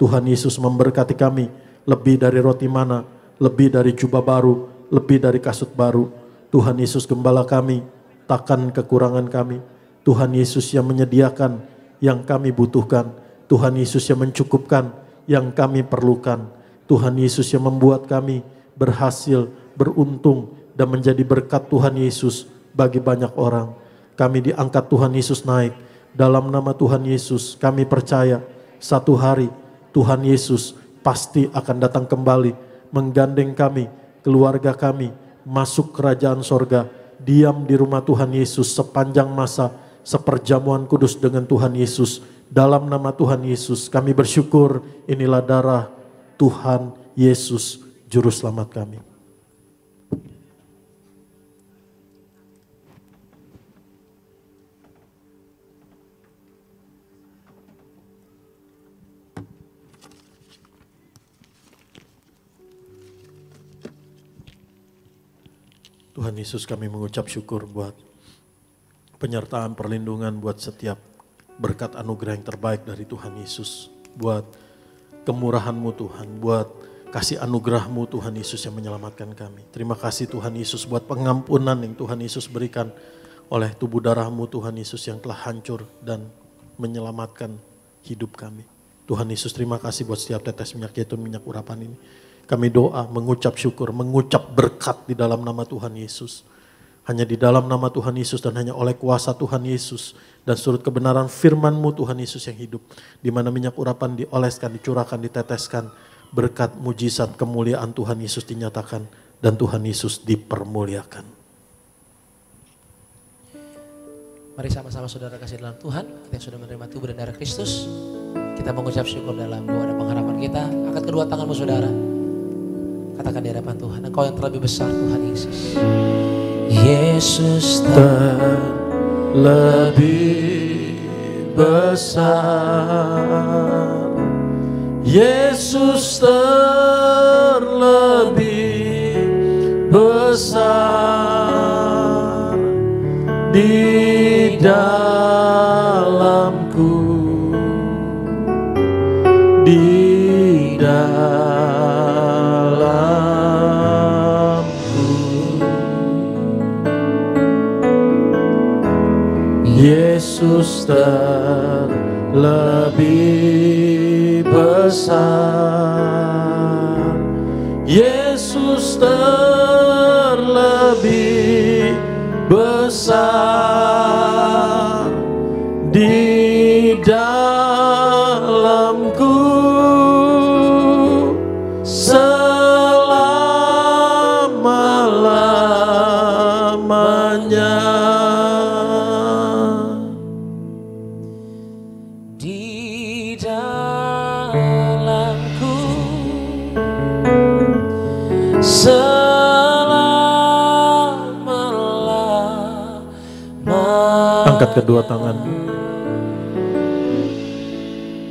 Tuhan Yesus memberkati kami lebih dari roti mana, lebih dari jubah baru, lebih dari kasut baru. Tuhan Yesus gembala kami, takkan kekurangan kami. Tuhan Yesus yang menyediakan yang kami butuhkan. Tuhan Yesus yang mencukupkan yang kami perlukan. Tuhan Yesus yang membuat kami berhasil, beruntung, dan menjadi berkat Tuhan Yesus bagi banyak orang. Kami diangkat Tuhan Yesus naik. Dalam nama Tuhan Yesus kami percaya satu hari Tuhan Yesus pasti akan datang kembali, menggandeng kami, keluarga kami, masuk kerajaan sorga, diam di rumah Tuhan Yesus sepanjang masa, seperjamuan kudus dengan Tuhan Yesus. Dalam nama Tuhan Yesus kami bersyukur, inilah darah Tuhan Yesus Juru Selamat kami. Tuhan Yesus kami mengucap syukur buat penyertaan, perlindungan, buat setiap berkat anugerah yang terbaik dari Tuhan Yesus. Buat kemurahan-Mu Tuhan, buat kasih anugerah-Mu Tuhan Yesus yang menyelamatkan kami. Terima kasih Tuhan Yesus buat pengampunan yang Tuhan Yesus berikan oleh tubuh darah-Mu Tuhan Yesus yang telah hancur dan menyelamatkan hidup kami. Tuhan Yesus terima kasih buat setiap tetes minyak zaitun, minyak urapan ini. Kami doa, mengucap syukur, mengucap berkat di dalam nama Tuhan Yesus. Hanya di dalam nama Tuhan Yesus dan hanya oleh kuasa Tuhan Yesus dan surut kebenaran firman-Mu Tuhan Yesus yang hidup. Di mana minyak urapan dioleskan, dicurahkan, diteteskan. Berkat, mujizat, kemuliaan Tuhan Yesus dinyatakan dan Tuhan Yesus dipermuliakan. Mari sama-sama saudara kasih dalam Tuhan, kita yang sudah menerima tubuh dan darah Kristus. Kita mengucap syukur dalam doa dan pengharapan kita. Angkat kedua tanganmu saudara. Katakan di hadapan Tuhan, Engkau yang terlebih besar Tuhan Yesus. Yesus terlebih besar. Yesus terlebih besar di dalamku, di dalamku. Yesus terlebih besar. terlebih besar di dalamku selama-lamanya. Di dalamku selama-lamanya. Angkat kedua tangan.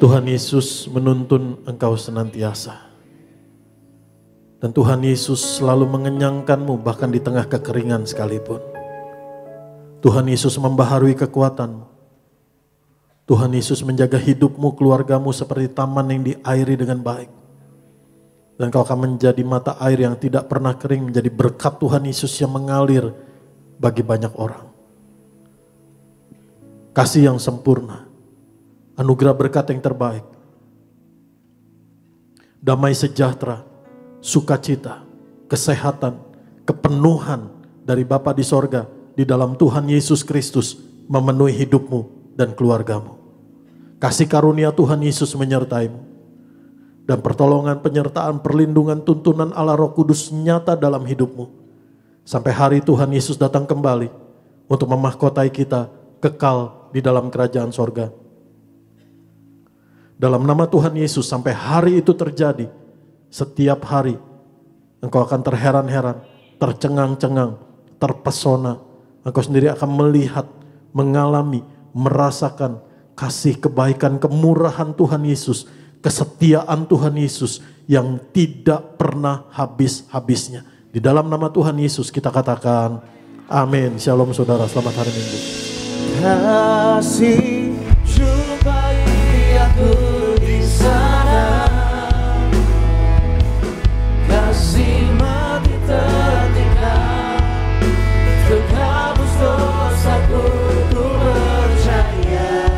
Tuhan Yesus menuntun engkau senantiasa. Dan Tuhan Yesus selalu mengenyangkanmu bahkan di tengah kekeringan sekalipun. Tuhan Yesus membaharui kekuatanmu. Tuhan Yesus menjaga hidupmu, keluargamu seperti taman yang diairi dengan baik. Dan kau akan menjadi mata air yang tidak pernah kering, menjadi berkat Tuhan Yesus yang mengalir bagi banyak orang. Kasih yang sempurna, anugerah berkat yang terbaik, damai sejahtera, sukacita, kesehatan, kepenuhan dari Bapa di sorga di dalam Tuhan Yesus Kristus memenuhi hidupmu dan keluargamu. Kasih karunia Tuhan Yesus menyertaimu. Dan pertolongan, penyertaan, perlindungan, tuntunan Allah Roh Kudus nyata dalam hidupmu. Sampai hari Tuhan Yesus datang kembali untuk memahkotai kita kekal di dalam kerajaan sorga. Dalam nama Tuhan Yesus sampai hari itu terjadi, setiap hari engkau akan terheran-heran, tercengang-cengang, terpesona. Engkau sendiri akan melihat, mengalami, merasakan kasih, kebaikan, kemurahan Tuhan Yesus, kesetiaan Tuhan Yesus yang tidak pernah habis-habisnya. Di dalam nama Tuhan Yesus kita katakan amin. Shalom saudara, selamat hari Minggu. Kasih jumpai aku di sana, kasih mati tertinggal, terhapus dosaku, ku percaya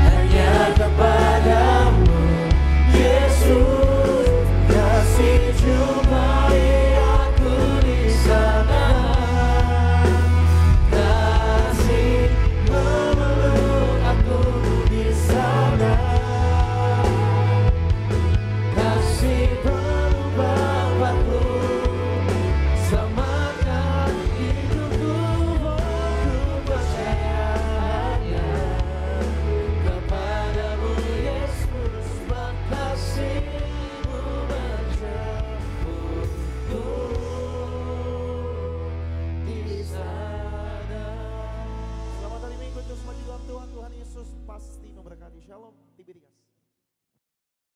hanya kepadamu Yesus. Kasih jumpai aku di sana, kasih memeluk aku di sana, kasih berubah aku, selamatkan hidupku. Ku percaya hanya kepadamu Yesus, kasih-Mu menjemputku di sana. Selamat hari Minggu untuk semua di dalam Tuhan. Tuhan Yesus pasti memberkati. Shalom, Tiberias.